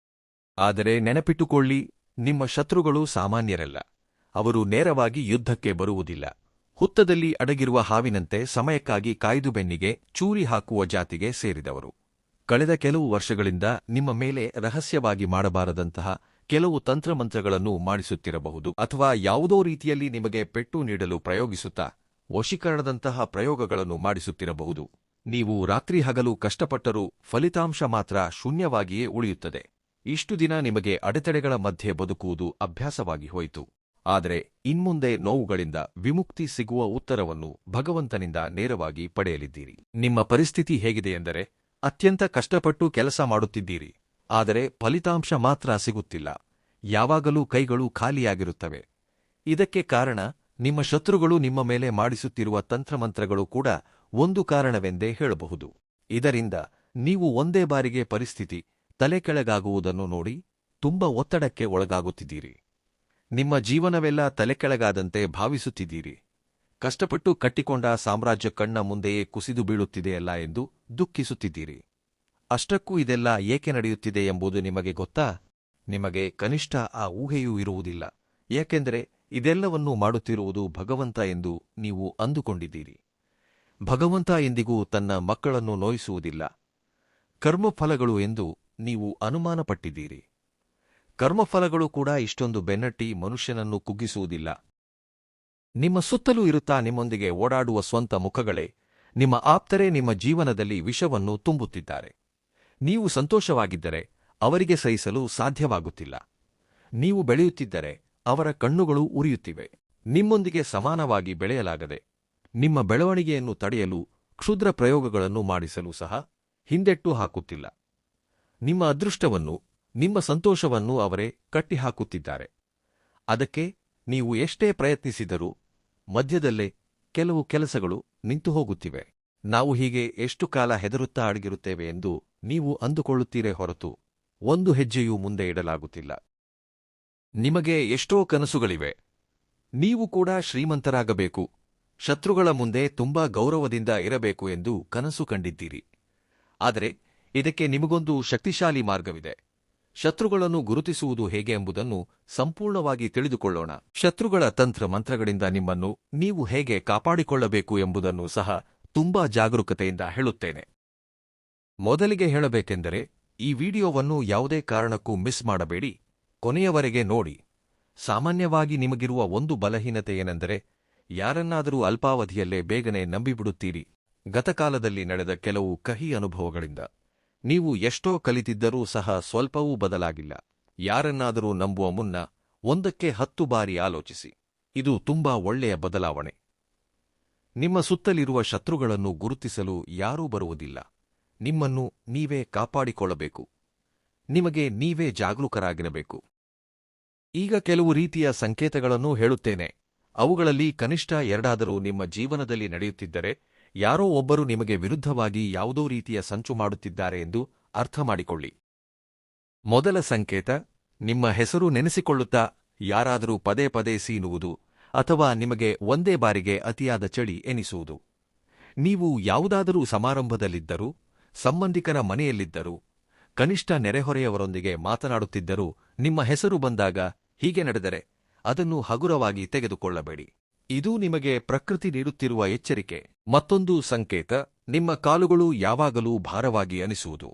ಆದರೆ ನೆನಪಿಟ್ಟುಕೊಳ್ಳಿ, ನಿಮ್ಮ ಶತ್ರುಗಳು ಸಾಮಾನ್ಯರಲ್ಲ. ಅವರು ನೇರವಾಗಿ ಯುದ್ಧಕ್ಕೆ ಬರುವುದಿಲ್ಲ. ಹುತ್ತದಲ್ಲಿ ಅಡಗಿರುವ ಹಾವಿನಂತೆ ಸಮಯಕ್ಕಾಗಿ ಕಾಯ್ದು ಬೆನ್ನಿಗೆ ಚೂರಿ ಹಾಕುವ ಜಾತಿಗೆ ಸೇರಿದವರು. ಕಳೆದ ಕೆಲವು ವರ್ಷಗಳಿಂದ ನಿಮ್ಮ ಮೇಲೆ ರಹಸ್ಯವಾಗಿ ಮಾಡಬಾರದಂತಹ ಕೆಲವು ತಂತ್ರಮಂತ್ರಗಳನ್ನು ಮಾಡಿಸುತ್ತಿರಬಹುದು, ಅಥವಾ ಯಾವುದೋ ರೀತಿಯಲ್ಲಿ ನಿಮಗೆ ಪೆಟ್ಟು ನೀಡಲು ಪ್ರಯೋಗಿಸುತ್ತಾ ವಶೀಕರಣದಂತಹ ಪ್ರಯೋಗಗಳನ್ನು ಮಾಡಿಸುತ್ತಿರಬಹುದು. ನೀವು ರಾತ್ರಿ ಹಗಲು ಕಷ್ಟಪಟ್ಟರೂ ಫಲಿತಾಂಶ ಮಾತ್ರ ಶೂನ್ಯವಾಗಿಯೇ ಉಳಿಯುತ್ತದೆ. ಇಷ್ಟು ದಿನ ನಿಮಗೆ ಅಡೆತಡೆಗಳ ಮಧ್ಯೆ ಬದುಕುವುದು ಅಭ್ಯಾಸವಾಗಿ ಹೋಯಿತು. ಆದರೆ ಇನ್ಮುಂದೆ ನೋವುಗಳಿಂದ ವಿಮುಕ್ತಿ ಸಿಗುವ ಉತ್ತರವನ್ನು ಭಗವಂತನಿಂದ ನೇರವಾಗಿ ಪಡೆಯಲಿದ್ದೀರಿ. ನಿಮ್ಮ ಪರಿಸ್ಥಿತಿ ಹೇಗಿದೆಯೆಂದರೆ, ಅತ್ಯಂತ ಕಷ್ಟಪಟ್ಟು ಕೆಲಸ ಮಾಡುತ್ತಿದ್ದೀರಿ, ಆದರೆ ಫಲಿತಾಂಶ ಮಾತ್ರ ಸಿಗುತ್ತಿಲ್ಲ. ಯಾವಾಗಲೂ ಕೈಗಳು ಖಾಲಿಯಾಗಿರುತ್ತವೆ. ಇದಕ್ಕೆ ಕಾರಣ ನಿಮ್ಮ ಶತ್ರುಗಳು ನಿಮ್ಮ ಮೇಲೆ ಮಾಡಿಸುತ್ತಿರುವ ತಂತ್ರಮಂತ್ರಗಳು ಕೂಡ ಒಂದು ಕಾರಣವೆಂದೇ ಹೇಳಬಹುದು. ಇದರಿಂದ ನೀವು ಒಂದೇ ಬಾರಿಗೆ ಪರಿಸ್ಥಿತಿ ತಲೆಕೆಳಗಾಗುವುದನ್ನು ನೋಡಿ ತುಂಬ ಒತ್ತಡಕ್ಕೆ ಒಳಗಾಗುತ್ತಿದ್ದೀರಿ. ನಿಮ್ಮ ಜೀವನವೆಲ್ಲ ತಲೆಕೆಳಗಾದಂತೆ ಭಾವಿಸುತ್ತಿದ್ದೀರಿ. ಕಷ್ಟಪಟ್ಟು ಕಟ್ಟಿಕೊಂಡ ಸಾಮ್ರಾಜ್ಯ ಕಣ್ಣ ಮುಂದೆಯೇ ಕುಸಿದು ಬೀಳುತ್ತಿದೆಯಲ್ಲ ಎಂದು ದುಃಖಿಸುತ್ತಿದ್ದೀರಿ. ಅಷ್ಟಕ್ಕೂ ಇದೆಲ್ಲ ಏಕೆ ನಡೆಯುತ್ತಿದೆ ಎಂಬುದು ನಿಮಗೆ ಗೊತ್ತಾ? ನಿಮಗೆ ಕನಿಷ್ಠ ಆ ಊಹೆಯೂ ಇರುವುದಿಲ್ಲ. ಏಕೆಂದರೆ ಇದೆಲ್ಲವನ್ನೂ ಮಾಡುತ್ತಿರುವುದು ಭಗವಂತ ಎಂದು ನೀವು ಅಂದುಕೊಂಡಿದ್ದೀರಿ. ಭಗವಂತ ಎಂದಿಗೂ ತನ್ನ ಮಕ್ಕಳನ್ನು ನೋಯಿಸುವುದಿಲ್ಲ. ಕರ್ಮಫಲಗಳು ಎಂದು ನೀವು ಅನುಮಾನಪಟ್ಟಿದ್ದೀರಿ. ಕರ್ಮಫಲಗಳು ಕೂಡ ಇಷ್ಟೊಂದು ಬೆನ್ನಟ್ಟಿ ಮನುಷ್ಯನನ್ನು ಕುಗ್ಗಿಸುವುದಿಲ್ಲ. ನಿಮ್ಮ ಸುತ್ತಲೂ ಇರುತ್ತಾ ನಿಮ್ಮೊಂದಿಗೆ ಓಡಾಡುವ ಸ್ವಂತ ಮುಖಗಳೇ, ನಿಮ್ಮ ಆಪ್ತರೇ ನಿಮ್ಮ ಜೀವನದಲ್ಲಿ ವಿಷವನ್ನು ತುಂಬುತ್ತಿದ್ದಾರೆ. ನೀವು ಸಂತೋಷವಾಗಿದ್ದರೆ ಅವರಿಗೆ ಸಹಿಸಲು ಸಾಧ್ಯವಾಗುತ್ತಿಲ್ಲ. ನೀವು ಬೆಳೆಯುತ್ತಿದ್ದರೆ ಅವರ ಕಣ್ಣುಗಳು ಉರಿಯುತ್ತಿವೆ. ನಿಮ್ಮೊಂದಿಗೆ ಸಮಾನವಾಗಿ ಬೆಳೆಯಲಾಗದೆ ನಿಮ್ಮ ಬೆಳವಣಿಗೆಯನ್ನು ತಡೆಯಲು ಕ್ಷುದ್ರ ಪ್ರಯೋಗಗಳನ್ನು ಮಾಡಿಸಲು ಸಹ ಹಿಂದೆಟ್ಟು ಹಾಕುತ್ತಿಲ್ಲ. ನಿಮ್ಮ ಅದೃಷ್ಟವನ್ನು, ನಿಮ್ಮ ಸಂತೋಷವನ್ನು ಅವರೇ ಕಟ್ಟಿಹಾಕುತ್ತಿದ್ದಾರೆ. ಅದಕ್ಕೆ ನೀವು ಎಷ್ಟೇ ಪ್ರಯತ್ನಿಸಿದರೂ ಮಧ್ಯದಲ್ಲೇ ಕೆಲವು ಕೆಲಸಗಳು ನಿಂತು ಹೋಗುತ್ತಿವೆ. ನಾವು ಹೀಗೆ ಎಷ್ಟು ಕಾಲ ಹೆದರುತ್ತಾ ಅಡಗಿರುತ್ತೇವೆ ಎಂದು ನೀವು ಅಂದುಕೊಳ್ಳುತ್ತೀರೇ ಹೊರತು ಒಂದು ಹೆಜ್ಜೆಯೂ ಮುಂದೆ ಇಡಲಾಗುತ್ತಿಲ್ಲ. ನಿಮಗೆ ಎಷ್ಟೋ ಕನಸುಗಳಿವೆ. ನೀವು ಕೂಡ ಶ್ರೀಮಂತರಾಗಬೇಕು, ಶತ್ರುಗಳ ಮುಂದೆ ತುಂಬಾ ಗೌರವದಿಂದ ಇರಬೇಕು ಎಂದು ಕನಸು ಕಂಡಿದ್ದೀರಿ. ಆದರೆ ಇದಕ್ಕೆ ನಿಮಗೊಂದು ಶಕ್ತಿಶಾಲಿ ಮಾರ್ಗವಿದೆ. ಶತ್ರುಗಳನ್ನು ಗುರುತಿಸುವುದು ಹೇಗೆ ಎಂಬುದನ್ನು ಸಂಪೂರ್ಣವಾಗಿ ತಿಳಿದುಕೊಳ್ಳೋಣ. ಶತ್ರುಗಳ ತಂತ್ರ ಮಂತ್ರಗಳಿಂದ ನಿಮ್ಮನ್ನು ನೀವು ಹೇಗೆ ಕಾಪಾಡಿಕೊಳ್ಳಬೇಕು ಎಂಬುದನ್ನು ಸಹ ತುಂಬಾ ಜಾಗರೂಕತೆಯಿಂದ ಹೇಳುತ್ತೇನೆ. ಮೊದಲಿಗೆ ಹೇಳಬೇಕೆಂದರೆ, ಈ ವಿಡಿಯೋವನ್ನು ಯಾವುದೇ ಕಾರಣಕ್ಕೂ ಮಿಸ್ ಮಾಡಬೇಡಿ, ಕೊನೆಯವರೆಗೆ ನೋಡಿ. ಸಾಮಾನ್ಯವಾಗಿ ನಿಮಗಿರುವ ಒಂದು ಬಲಹೀನತೆ ಏನೆಂದರೆ, ಯಾರನ್ನಾದರೂ ಅಲ್ಪಾವಧಿಯಲ್ಲೇ ಬೇಗನೆ ನಂಬಿಬಿಡುತ್ತೀರಿ. ಗತಕಾಲದಲ್ಲಿ ನಡೆದ ಕೆಲವು ಕಹಿ ಅನುಭವಗಳಿಂದ ನೀವು ಎಷ್ಟೋ ಕಲಿತಿದ್ದರೂ ಸಹ ಸ್ವಲ್ಪವೂ ಬದಲಾಗಿಲ್ಲ. ಯಾರನ್ನಾದರೂ ನಂಬುವ ಮುನ್ನ 1-10 ಬಾರಿ ಆಲೋಚಿಸಿ. ಇದು ತುಂಬಾ ಒಳ್ಳೆಯ ಬದಲಾವಣೆ. ನಿಮ್ಮ ಸುತ್ತಲಿರುವ ಶತ್ರುಗಳನ್ನು ಗುರುತಿಸಲು ಯಾರೂ ಬರುವುದಿಲ್ಲ. ನಿಮ್ಮನ್ನು ನೀವೇ ಕಾಪಾಡಿಕೊಳ್ಳಬೇಕು. ನಿಮಗೆ ನೀವೇ ಜಾಗರೂಕರಾಗಿರಬೇಕು. ಈಗ ಕೆಲವು ರೀತಿಯ ಸಂಕೇತಗಳನ್ನು ಹೇಳುತ್ತೇನೆ. ಅವುಗಳಲ್ಲಿ ಕನಿಷ್ಠ 2 ನಿಮ್ಮ ಜೀವನದಲ್ಲಿ ನಡೆಯುತ್ತಿದ್ದರೆ, ಯಾರೋ ಒಬ್ಬರು ನಿಮಗೆ ವಿರುದ್ಧವಾಗಿ ಯಾವುದೋ ರೀತಿಯ ಸಂಚು ಮಾಡುತ್ತಿದ್ದಾರೆ ಎಂದು ಅರ್ಥ ಮಾಡಿಕೊಳ್ಳಿ. ಮೊದಲ ಸಂಕೇತ, ನಿಮ್ಮ ಹೆಸರು ನೆನೆಸಿಕೊಳ್ಳುತ್ತಾ ಯಾರಾದರೂ ಪದೇ ಪದೇ ಸೀನುವುದು ಅಥವಾ ನಿಮಗೆ ಒಂದೇ ಬಾರಿಗೆ ಅತಿಯಾದ ಚಳಿ ಎನಿಸುವುದು. ನೀವು ಯಾವುದಾದರೂ ಸಮಾರಂಭದಲ್ಲಿದ್ದರೂ, ಸಂಬಂಧಿಕರ ಮನೆಯಲ್ಲಿದ್ದರೂ, ಕನಿಷ್ಠ ನೆರೆಹೊರೆಯವರೊಂದಿಗೆ ಮಾತನಾಡುತ್ತಿದ್ದರೂ ನಿಮ್ಮ ಹೆಸರು ಬಂದಾಗ ಹೀಗೆ ನಡೆದರೆ ಅದನ್ನು ಹಗುರವಾಗಿ ತೆಗೆದುಕೊಳ್ಳಬೇಡಿ. ಇದು ನಿಮಗೆ ಪ್ರಕೃತಿ ನೀಡುತ್ತಿರುವ ಎಚ್ಚರಿಕೆ. ಮತ್ತೊಂದು ಸಂಕೇತ, ನಿಮ್ಮ ಕಾಲುಗಳು ಯಾವಾಗಲೂ ಭಾರವಾಗಿ ಅನಿಸುವುದು.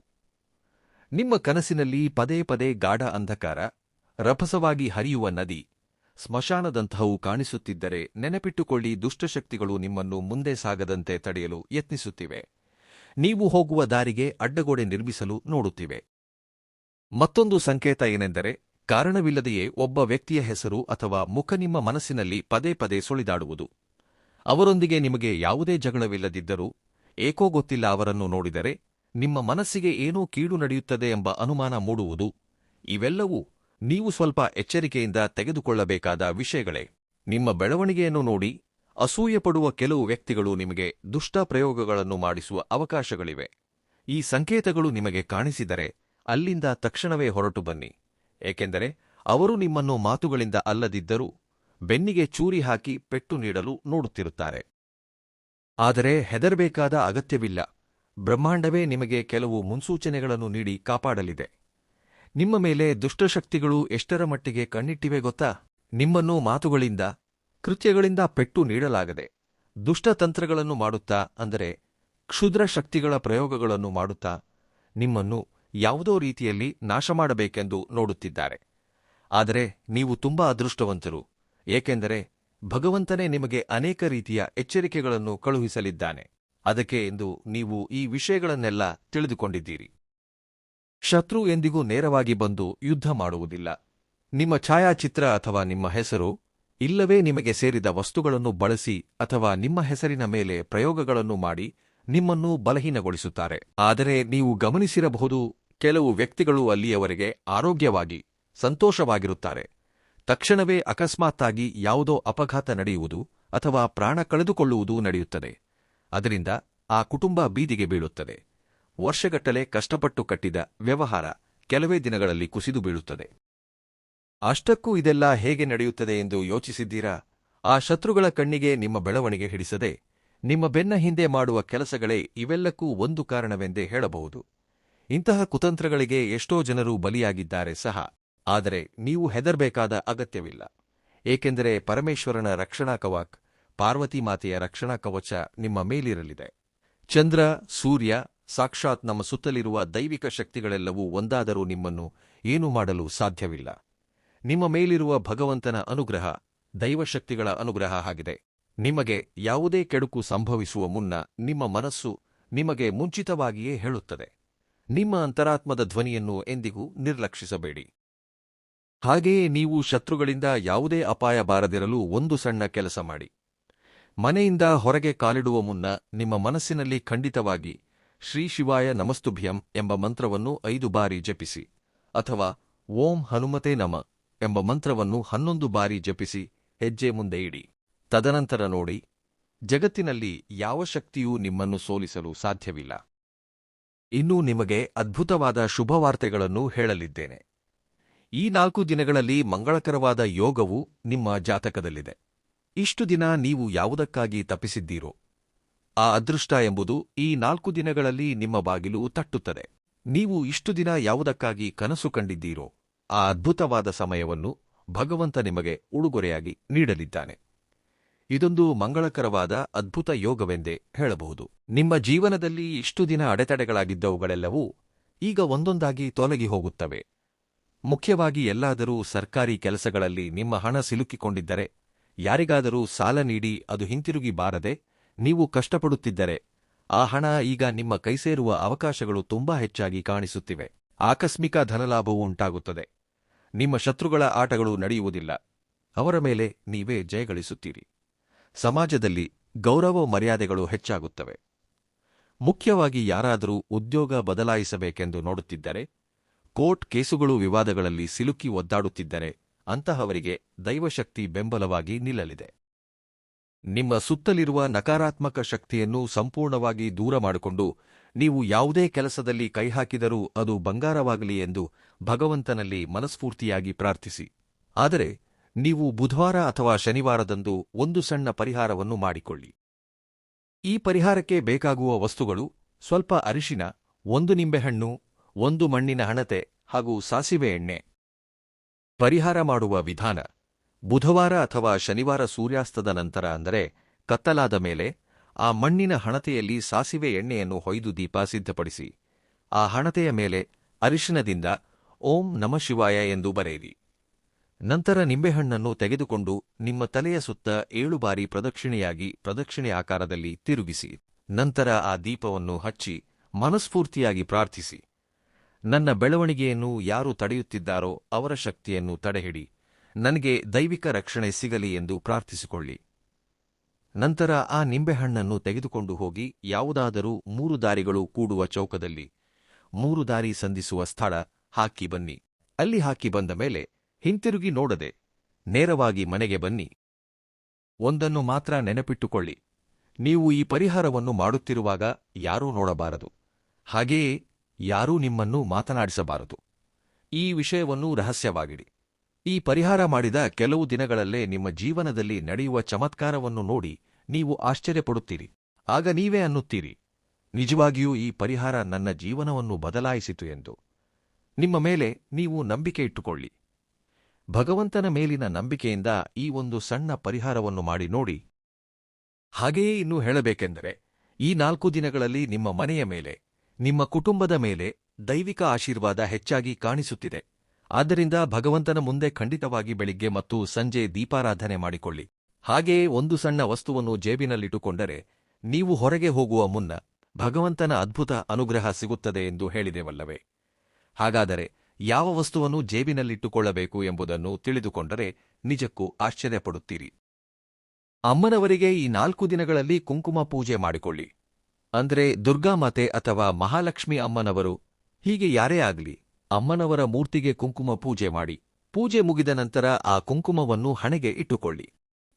ನಿಮ್ಮ ಕನಸಿನಲ್ಲಿ ಪದೇ ಪದೇ ಗಾಢ ಅಂಧಕಾರ, ರಭಸವಾಗಿ ಹರಿಯುವ ನದಿ, ಸ್ಮಶಾನದಂತಹವು ಕಾಣಿಸುತ್ತಿದ್ದರೆ ನೆನಪಿಟ್ಟುಕೊಳ್ಳಿ, ದುಷ್ಟಶಕ್ತಿಗಳು ನಿಮ್ಮನ್ನು ಮುಂದೆ ಸಾಗದಂತೆ ತಡೆಯಲು ಯತ್ನಿಸುತ್ತಿವೆ. ನೀವು ಹೋಗುವ ದಾರಿಗೆ ಅಡ್ಡಗೋಡೆ ನಿರ್ಮಿಸಲು ನೋಡುತ್ತಿವೆ. ಮತ್ತೊಂದು ಸಂಕೇತ ಏನೆಂದರೆ, ಕಾರಣವಿಲ್ಲದೆಯೇ ಒಬ್ಬ ವ್ಯಕ್ತಿಯ ಹೆಸರು ಅಥವಾ ಮುಖ ನಿಮ್ಮ ಮನಸ್ಸಿನಲ್ಲಿ ಪದೇ ಪದೇ ಸುಳಿದಾಡುವುದು. ಅವರೊಂದಿಗೆ ನಿಮಗೆ ಯಾವುದೇ ಜಗಳವಿಲ್ಲದಿದ್ದರೂ ಏಕೋ ಗೊತ್ತಿಲ್ಲ ಅವರನ್ನು ನೋಡಿದರೆ ನಿಮ್ಮ ಮನಸ್ಸಿಗೆ ಏನೋ ಕೀಡು ನಡೆಯುತ್ತದೆ ಎಂಬ ಅನುಮಾನ ಮೂಡುವುದು. ಇವೆಲ್ಲವೂ ನೀವು ಸ್ವಲ್ಪ ಎಚ್ಚರಿಕೆಯಿಂದ ತೆಗೆದುಕೊಳ್ಳಬೇಕಾದ ವಿಷಯಗಳೇ. ನಿಮ್ಮ ಬೆಳವಣಿಗೆಯನ್ನು ನೋಡಿ ಅಸೂಯೆಪಡುವ ಕೆಲವು ವ್ಯಕ್ತಿಗಳು ನಿಮಗೆ ದುಷ್ಟ ಪ್ರಯೋಗಗಳನ್ನು ಮಾಡಿಸುವ ಅವಕಾಶಗಳಿವೆ. ಈ ಸಂಕೇತಗಳು ನಿಮಗೆ ಕಾಣಿಸಿದರೆ ಅಲ್ಲಿಂದ ತಕ್ಷಣವೇ ಹೊರಟು ಬನ್ನಿ. ಏಕೆಂದರೆ ಅವರು ನಿಮ್ಮನ್ನು ಮಾತುಗಳಿಂದ ಅಲ್ಲದಿದ್ದರೂ ಬೆನ್ನಿಗೆ ಚೂರಿ ಹಾಕಿ ಪೆಟ್ಟು ನೀಡಲು ನೋಡುತ್ತಿರುತ್ತಾರೆ. ಆದರೆ ಹೆದರಬೇಕಾದ ಅಗತ್ಯವಿಲ್ಲ. ಬ್ರಹ್ಮಾಂಡವೇ ನಿಮಗೆ ಕೆಲವು ಮುನ್ಸೂಚನೆಗಳನ್ನು ನೀಡಿ ಕಾಪಾಡಲಿದೆ. ನಿಮ್ಮ ಮೇಲೆ ದುಷ್ಟಶಕ್ತಿಗಳು ಎಷ್ಟರ ಮಟ್ಟಿಗೆ ಕಣ್ಣಿಟ್ಟಿವೆ ಗೊತ್ತಾ? ನಿಮ್ಮನ್ನು ಮಾತುಗಳಿಂದ, ಕೃತ್ಯಗಳಿಂದ ಪೆಟ್ಟು ನೀಡಲಾಗದೆ ದುಷ್ಟತಂತ್ರಗಳನ್ನು ಮಾಡುತ್ತಾ, ಅಂದರೆ ಕ್ಷುದ್ರ ಶಕ್ತಿಗಳ ಪ್ರಯೋಗಗಳನ್ನು ಮಾಡುತ್ತಾ ನಿಮ್ಮನ್ನು ಯಾವುದೋ ರೀತಿಯಲ್ಲಿ ನಾಶ ಮಾಡಬೇಕೆಂದು ನೋಡುತ್ತಿದ್ದಾರೆ. ಆದರೆ ನೀವು ತುಂಬಾ ಅದೃಷ್ಟವಂತರು, ಏಕೆಂದರೆ ಭಗವಂತನೇ ನಿಮಗೆ ಅನೇಕ ರೀತಿಯ ಎಚ್ಚರಿಕೆಗಳನ್ನು ಕಳುಹಿಸಲಿದ್ದಾನೆ. ಅದಕ್ಕೆ ಎಂದು ನೀವು ಈ ವಿಷಯಗಳನ್ನೆಲ್ಲ ತಿಳಿದುಕೊಂಡಿದ್ದೀರಿ. ಶತ್ರು ಎಂದಿಗೂ ನೇರವಾಗಿ ಬಂದು ಯುದ್ಧ ಮಾಡುವುದಿಲ್ಲ. ನಿಮ್ಮ ಛಾಯಾಚಿತ್ರ ಅಥವಾ ನಿಮ್ಮ ಹೆಸರು, ಇಲ್ಲವೇ ನಿಮಗೆ ಸೇರಿದ ವಸ್ತುಗಳನ್ನು ಬಳಸಿ ಅಥವಾ ನಿಮ್ಮ ಹೆಸರಿನ ಮೇಲೆ ಪ್ರಯೋಗಗಳನ್ನು ಮಾಡಿ ನಿಮ್ಮನ್ನು ಬಲಹೀನಗೊಳಿಸುತ್ತಾರೆ. ಆದರೆ ನೀವು ಗಮನಿಸಿರಬಹುದು, ಕೆಲವು ವ್ಯಕ್ತಿಗಳು ಅಲ್ಲಿಯವರೆಗೆ ಆರೋಗ್ಯವಾಗಿ ಸಂತೋಷವಾಗಿರುತ್ತಾರೆ. ತಕ್ಷಣವೇ ಅಕಸ್ಮಾತ್ತಾಗಿ ಯಾವುದೋ ಅಪಘಾತ ನಡೆಯುವುದು ಅಥವಾ ಪ್ರಾಣ ಕಳೆದುಕೊಳ್ಳುವುದೂ ನಡೆಯುತ್ತದೆ. ಅದರಿಂದ ಆ ಕುಟುಂಬ ಬೀದಿಗೆ ಬೀಳುತ್ತದೆ. ವರ್ಷಗಟ್ಟಲೆ ಕಷ್ಟಪಟ್ಟು ಕಟ್ಟಿದ ವ್ಯವಹಾರ ಕೆಲವೇ ದಿನಗಳಲ್ಲಿ ಕುಸಿದು ಬೀಳುತ್ತದೆ. ಅಷ್ಟಕ್ಕೂ ಇದೆಲ್ಲ ಹೇಗೆ ನಡೆಯುತ್ತದೆ ಎಂದು ಯೋಚಿಸಿದ್ದೀರಾ? ಆ ಶತ್ರುಗಳ ಕಣ್ಣಿಗೆ ನಿಮ್ಮ ಬೆಳವಣಿಗೆ ಹಿಡಿಸದೆ ನಿಮ್ಮ ಬೆನ್ನ ಹಿಂದೆ ಮಾಡುವ ಕೆಲಸಗಳೇ ಇವೆಲ್ಲಕ್ಕೂ ಒಂದು ಕಾರಣವೆಂದೇ ಹೇಳಬಹುದು. ಇಂತಹ ಕುತಂತ್ರಗಳಿಗೆ ಎಷ್ಟೋ ಜನರು ಬಲಿಯಾಗಿದ್ದಾರೆ ಸಹ. ಆದರೆ ನೀವು ಹೆದರಬೇಕಾದ ಅಗತ್ಯವಿಲ್ಲ. ಏಕೆಂದರೆ ಪರಮೇಶ್ವರನ ರಕ್ಷಣಾ ಕವಚ, ಪಾರ್ವತಿ ಮಾತೆಯ ರಕ್ಷಣಾ ಕವಚ ನಿಮ್ಮ ಮೇಲಿರಲಿದೆ. ಚಂದ್ರ, ಸೂರ್ಯ, ಸಾಕ್ಷಾತ್ ನಮ್ಮ ಸುತ್ತಲಿರುವ ದೈವಿಕ ಶಕ್ತಿಗಳೆಲ್ಲವೂ ಒಂದಾದರೂ ನಿಮ್ಮನ್ನು ಏನೂ ಮಾಡಲು ಸಾಧ್ಯವಿಲ್ಲ. ನಿಮ್ಮ ಮೇಲಿರುವ ಭಗವಂತನ ಅನುಗ್ರಹ, ದೈವಶಕ್ತಿಗಳ ಅನುಗ್ರಹ ಆಗಿದೆ. ನಿಮಗೆ ಯಾವುದೇ ಕೆಡುಕು ಸಂಭವಿಸುವ ಮುನ್ನ ನಿಮ್ಮ ಮನಸ್ಸು ನಿಮಗೆ ಮುಂಚಿತವಾಗಿಯೇ ಹೇಳುತ್ತದೆ. ನಿಮ್ಮ ಅಂತರಾತ್ಮದ ಧ್ವನಿಯನ್ನು ಎಂದಿಗೂ ನಿರ್ಲಕ್ಷಿಸಬೇಡಿ. ಹಾಗೆಯೇ ನೀವು ಶತ್ರುಗಳಿಂದ ಯಾವುದೇ ಅಪಾಯ ಬಾರದಿರಲು ಒಂದು ಸಣ್ಣ ಕೆಲಸ ಮಾಡಿ. ಮನೆಯಿಂದ ಹೊರಗೆ ಕಾಲಿಡುವ ಮುನ್ನ ನಿಮ್ಮ ಮನಸ್ಸಿನಲ್ಲಿ ಖಂಡಿತವಾಗಿ ಶ್ರೀ ಶಿವಾಯ ನಮಸ್ತುಭ್ಯಂ ಎಂಬ ಮಂತ್ರವನ್ನು 5 ಬಾರಿ ಜಪಿಸಿ, ಅಥವಾ ಓಂ ಹನುಮತೆ ನಮ ಎಂಬ ಮಂತ್ರವನ್ನು 11 ಬಾರಿ ಜಪಿಸಿ ಹೆಜ್ಜೆ ಮುಂದೆ ಇಡಿ. ತದನಂತರ ನೋಡಿ, ಜಗತ್ತಿನಲ್ಲಿ ಯಾವ ಶಕ್ತಿಯೂ ನಿಮ್ಮನ್ನು ಸೋಲಿಸಲು ಸಾಧ್ಯವಿಲ್ಲ. ಇನ್ನೂ ನಿಮಗೆ ಅದ್ಭುತವಾದ ಶುಭವಾರ್ತೆಗಳನ್ನು ಹೇಳಲಿದ್ದೇನೆ. ಈ 4 ದಿನಗಳಲ್ಲಿ ಮಂಗಳಕರವಾದ ಯೋಗವು ನಿಮ್ಮ ಜಾತಕದಲ್ಲಿದೆ. ಇಷ್ಟು ದಿನ ನೀವು ಯಾವುದಕ್ಕಾಗಿ ತಪ್ಪಿಸಿದ್ದೀರೋ ಆ ಅದೃಷ್ಟ ಎಂಬುದು ಈ 4 ದಿನಗಳಲ್ಲಿ ನಿಮ್ಮ ಬಾಗಿಲು ತಟ್ಟುತ್ತದೆ. ನೀವು ಇಷ್ಟು ದಿನ ಯಾವುದಕ್ಕಾಗಿ ಕನಸು ಕಂಡಿದ್ದೀರೋ ಆ ಅದ್ಭುತವಾದ ಸಮಯವನ್ನು ಭಗವಂತ ನಿಮಗೆ ಉಡುಗೊರೆಯಾಗಿ ನೀಡಲಿದ್ದಾನೆ. ಇದೊಂದು ಮಂಗಳಕರವಾದ ಅದ್ಭುತ ಯೋಗವೆಂದೇ ಹೇಳಬಹುದು. ನಿಮ್ಮ ಜೀವನದಲ್ಲಿ ಇಷ್ಟು ದಿನ ಅಡೆತಡೆಗಳಾಗಿದ್ದವುಗಳೆಲ್ಲವೂ ಈಗ ಒಂದೊಂದಾಗಿ ತೊಲಗಿ ಹೋಗುತ್ತವೆ. ಮುಖ್ಯವಾಗಿ ಎಲ್ಲಾದರೂ ಸರ್ಕಾರಿ ಕೆಲಸಗಳಲ್ಲಿ ನಿಮ್ಮ ಹಣ ಸಿಲುಕಿಕೊಂಡಿದ್ದರೆ, ಯಾರಿಗಾದರೂ ಸಾಲ ನೀಡಿ ಅದು ಹಿಂತಿರುಗಿ ಬಾರದೆ ನೀವು ಕಷ್ಟಪಡುತ್ತಿದ್ದರೆ, ಆ ಹಣ ಈಗ ನಿಮ್ಮ ಕೈಸೇರುವ ಅವಕಾಶಗಳು ತುಂಬಾ ಹೆಚ್ಚಾಗಿ ಕಾಣಿಸುತ್ತಿವೆ. ಆಕಸ್ಮಿಕ ಧನಲಾಭವೂ ಉಂಟಾಗುತ್ತದೆ. ನಿಮ್ಮ ಶತ್ರುಗಳ ಆಟಗಳು ನಡೆಯುವುದಿಲ್ಲ. ಅವರ ಮೇಲೆ ನೀವೇ ಜಯಗಳಿಸುತ್ತೀರಿ. ಸಮಾಜದಲ್ಲಿ ಗೌರವ ಮರ್ಯಾದೆಗಳು ಹೆಚ್ಚಾಗುತ್ತವೆ. ಮುಖ್ಯವಾಗಿ ಯಾರಾದರೂ ಉದ್ಯೋಗ ಬದಲಾಯಿಸಬೇಕೆಂದು ನೋಡುತ್ತಿದ್ದರೆ, ಕೋರ್ಟ್ ಕೇಸುಗಳು ವಿವಾದಗಳಲ್ಲಿ ಸಿಲುಕಿ ಒದ್ದಾಡುತ್ತಿದ್ದರೆ ಅಂತಹವರಿಗೆ ದೈವಶಕ್ತಿ ಬೆಂಬಲವಾಗಿ ನಿಲ್ಲಲಿದೆ. ನಿಮ್ಮ ಸುತ್ತಲಿರುವ ನಕಾರಾತ್ಮಕ ಶಕ್ತಿಯನ್ನು ಸಂಪೂರ್ಣವಾಗಿ ದೂರ ಮಾಡಿಕೊಂಡು ನೀವು ಯಾವುದೇ ಕೆಲಸದಲ್ಲಿ ಕೈಹಾಕಿದರೂ ಅದು ಬಂಗಾರವಾಗಲಿ ಎಂದು ಭಗವಂತನಲ್ಲಿ ಮನಸ್ಫೂರ್ತಿಯಾಗಿ ಪ್ರಾರ್ಥಿಸಿ. ಆದರೆ ನೀವು ಬುಧವಾರ ಅಥವಾ ಶನಿವಾರದಂದು ಒಂದು ಸಣ್ಣ ಪರಿಹಾರವನ್ನು ಮಾಡಿಕೊಳ್ಳಿ. ಈ ಪರಿಹಾರಕ್ಕೆ ಬೇಕಾಗುವ ವಸ್ತುಗಳು ಸ್ವಲ್ಪ ಅರಿಶಿನ, 1 ನಿಂಬೆಹಣ್ಣು, 1 ಮಣ್ಣಿನ ಹಣತೆ ಹಾಗೂ ಸಾಸಿವೆ ಎಣ್ಣೆ. ಪರಿಹಾರ ಮಾಡುವ ವಿಧಾನ: ಬುಧವಾರ ಅಥವಾ ಶನಿವಾರ ಸೂರ್ಯಾಸ್ತದ ನಂತರ, ಅಂದರೆ ಕತ್ತಲಾದ ಮೇಲೆ, ಆ ಮಣ್ಣಿನ ಹಣತೆಯಲ್ಲಿ ಸಾಸಿವೆ ಎಣ್ಣೆಯನ್ನು ಹೊಯ್ದು ದೀಪ ಸಿದ್ಧಪಡಿಸಿ ಆ ಹಣತೆಯ ಮೇಲೆ ಅರಿಶಿನದಿಂದ ಓಂ ನಮಃ ಶಿವಾಯ ಎಂದು ಬರೆಯಿರಿ. ನಂತರ ನಿಂಬೆಹಣ್ಣನ್ನು ತೆಗೆದುಕೊಂಡು ನಿಮ್ಮ ತಲೆಯ ಸುತ್ತ 7 ಬಾರಿ ಪ್ರದಕ್ಷಿಣೆಯಾಗಿ ಪ್ರದಕ್ಷಿಣೆ ಆಕಾರದಲ್ಲಿ ತಿರುಗಿಸಿ. ನಂತರ ಆ ದೀಪವನ್ನು ಹಚ್ಚಿ ಮನಸ್ಫೂರ್ತಿಯಾಗಿ ಪ್ರಾರ್ಥಿಸಿ. ನನ್ನ ಬೆಳವಣಿಗೆಯನ್ನು ಯಾರು ತಡೆಯುತ್ತಿದ್ದಾರೋ ಅವರ ಶಕ್ತಿಯನ್ನು ತಡೆಹಿಡಿ, ನನಗೆ ದೈವಿಕ ರಕ್ಷಣೆ ಸಿಗಲಿ ಎಂದು ಪ್ರಾರ್ಥಿಸಿಕೊಳ್ಳಿ. ನಂತರ ಆ ನಿಂಬೆಹಣ್ಣನ್ನು ತೆಗೆದುಕೊಂಡು ಹೋಗಿ ಯಾವುದಾದರೂ 3 ದಾರಿಗಳು ಕೂಡುವ ಚೌಕದಲ್ಲಿ 3 ದಾರಿ ಸಂಧಿಸುವ ಸ್ಥಳ ಹಾಕಿ ಬನ್ನಿ. ಅಲ್ಲಿ ಹಾಕಿ ಬಂದ ಮೇಲೆ ಹಿಂತಿರುಗಿ ನೋಡದೆ ನೇರವಾಗಿ ಮನೆಗೆ ಬನ್ನಿ. ಒಂದನ್ನು ಮಾತ್ರ ನೆನಪಿಟ್ಟುಕೊಳ್ಳಿ: ನೀವು ಈ ಪರಿಹಾರವನ್ನು ಮಾಡುತ್ತಿರುವಾಗ ಯಾರೂ ನೋಡಬಾರದು. ಹಾಗೆಯೇ ಯಾರೂ ನಿಮ್ಮನ್ನು ಮಾತನಾಡಿಸಬಾರದು. ಈ ವಿಷಯವನ್ನು ರಹಸ್ಯವಾಗಿಡಿ. ಈ ಪರಿಹಾರ ಮಾಡಿದ ಕೆಲವು ದಿನಗಳಲ್ಲೇ ನಿಮ್ಮ ಜೀವನದಲ್ಲಿ ನಡೆಯುವ ಚಮತ್ಕಾರವನ್ನು ನೋಡಿ ನೀವು ಆಶ್ಚರ್ಯಪಡುತ್ತೀರಿ. ಆಗ ನೀವೇ ಅನ್ನುತ್ತೀರಿ, ನಿಜವಾಗಿಯೂ ಈ ಪರಿಹಾರ ನನ್ನ ಜೀವನವನ್ನು ಬದಲಾಯಿಸಿತು ಎಂದು. ನಿಮ್ಮ ಮೇಲೆ ನೀವು ನಂಬಿಕೆ ಇಟ್ಟುಕೊಳ್ಳಿ. ಭಗವಂತನ ಮೇಲಿನ ನಂಬಿಕೆಯಿಂದ ಈ ಒಂದು ಸಣ್ಣ ಪರಿಹಾರವನ್ನು ಮಾಡಿ ನೋಡಿ. ಹಾಗೆಯೇ ಇನ್ನೂ ಹೇಳಬೇಕೆಂದರೆ, ಈ 4 ದಿನಗಳಲ್ಲಿ ನಿಮ್ಮ ಮನೆಯ ಮೇಲೆ, ನಿಮ್ಮ ಕುಟುಂಬದ ಮೇಲೆ ದೈವಿಕ ಆಶೀರ್ವಾದ ಹೆಚ್ಚಾಗಿ ಕಾಣಿಸುತ್ತಿದೆ. ಆದ್ದರಿಂದ ಭಗವಂತನ ಮುಂದೆ ಖಂಡಿತವಾಗಿ ಬೆಳಿಗ್ಗೆ ಮತ್ತು ಸಂಜೆ ದೀಪಾರಾಧನೆ ಮಾಡಿಕೊಳ್ಳಿ. ಹಾಗೆಯೇ ಒಂದು ಸಣ್ಣ ವಸ್ತುವನ್ನು ಜೇಬಿನಲ್ಲಿಟ್ಟುಕೊಂಡರೆ ನೀವು ಹೊರಗೆ ಹೋಗುವ ಮುನ್ನ ಭಗವಂತನ ಅದ್ಭುತ ಅನುಗ್ರಹ ಸಿಗುತ್ತದೆ ಎಂದು ಹೇಳಿದೆವಲ್ಲವೇ? ಹಾಗಾದರೆ ಯಾವ ವಸ್ತುವನ್ನು ಜೇಬಿನಲ್ಲಿಟ್ಟುಕೊಳ್ಳಬೇಕು ಎಂಬುದನ್ನು ತಿಳಿದುಕೊಂಡರೆ ನಿಜಕ್ಕೂ ಆಶ್ಚರ್ಯಪಡುತ್ತೀರಿ. ಅಮ್ಮನವರಿಗೆ ಈ 4 ದಿನಗಳಲ್ಲಿ ಕುಂಕುಮ ಪೂಜೆ ಮಾಡಿಕೊಳ್ಳಿ. ಅಂದರೆ ದುರ್ಗಾಮಾತೆ ಅಥವಾ ಮಹಾಲಕ್ಷ್ಮಿ ಅಮ್ಮನವರು, ಹೀಗೆ ಯಾರೇ ಆಗಲಿ, ಅಮ್ಮನವರ ಮೂರ್ತಿಗೆ ಕುಂಕುಮ ಪೂಜೆ ಮಾಡಿ. ಪೂಜೆ ಮುಗಿದ ನಂತರ ಆ ಕುಂಕುಮವನ್ನು ಹಣೆಗೆ ಇಟ್ಟುಕೊಳ್ಳಿ.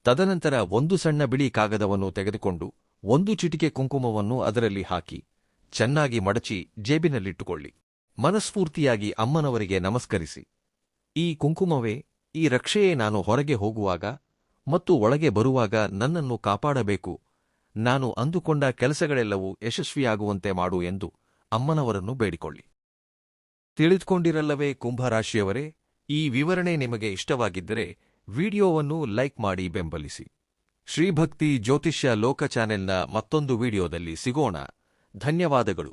ತದನಂತರ ಒಂದು ಸಣ್ಣ ಬಿಳಿ ಕಾಗದವನ್ನು ತೆಗೆದುಕೊಂಡು 1 ಚಿಟಿಕೆ ಕುಂಕುಮವನ್ನು ಅದರಲ್ಲಿ ಹಾಕಿ ಚೆನ್ನಾಗಿ ಮಡಚಿ ಜೇಬಿನಲ್ಲಿಟ್ಟುಕೊಳ್ಳಿ. ಮನಸ್ಫೂರ್ತಿಯಾಗಿ ಅಮ್ಮನವರಿಗೆ ನಮಸ್ಕರಿಸಿ, ಈ ಕುಂಕುಮವೇ, ಈ ರಕ್ಷೆಯೇ ನಾನು ಹೊರಗೆ ಹೋಗುವಾಗ ಮತ್ತು ಒಳಗೆ ಬರುವಾಗ ನನ್ನನ್ನು ಕಾಪಾಡಬೇಕು, ನಾನು ಅಂದುಕೊಂಡ ಕೆಲಸಗಳೆಲ್ಲವೂ ಯಶಸ್ವಿಯಾಗುವಂತೆ ಮಾಡು ಎಂದು ಅಮ್ಮನವರನ್ನು ಬೇಡಿಕೊಳ್ಳಿ. ತಿಳಿದುಕೊಂಡಿರಲ್ಲವೇ ಕುಂಭರಾಶಿಯವರೇ? ಈ ವಿವರಣೆ ನಿಮಗೆ ಇಷ್ಟವಾಗಿದ್ದರೆ ವಿಡಿಯೋವನ್ನು ಲೈಕ್ ಮಾಡಿ ಬೆಂಬಲಿಸಿ. ಶ್ರೀಭಕ್ತಿ ಜ್ಯೋತಿಷ್ಯ ಲೋಕ ಚಾನೆಲ್ನ ಮತ್ತೊಂದು ವಿಡಿಯೋದಲ್ಲಿ ಸಿಗೋಣ. ಧನ್ಯವಾದಗಳು.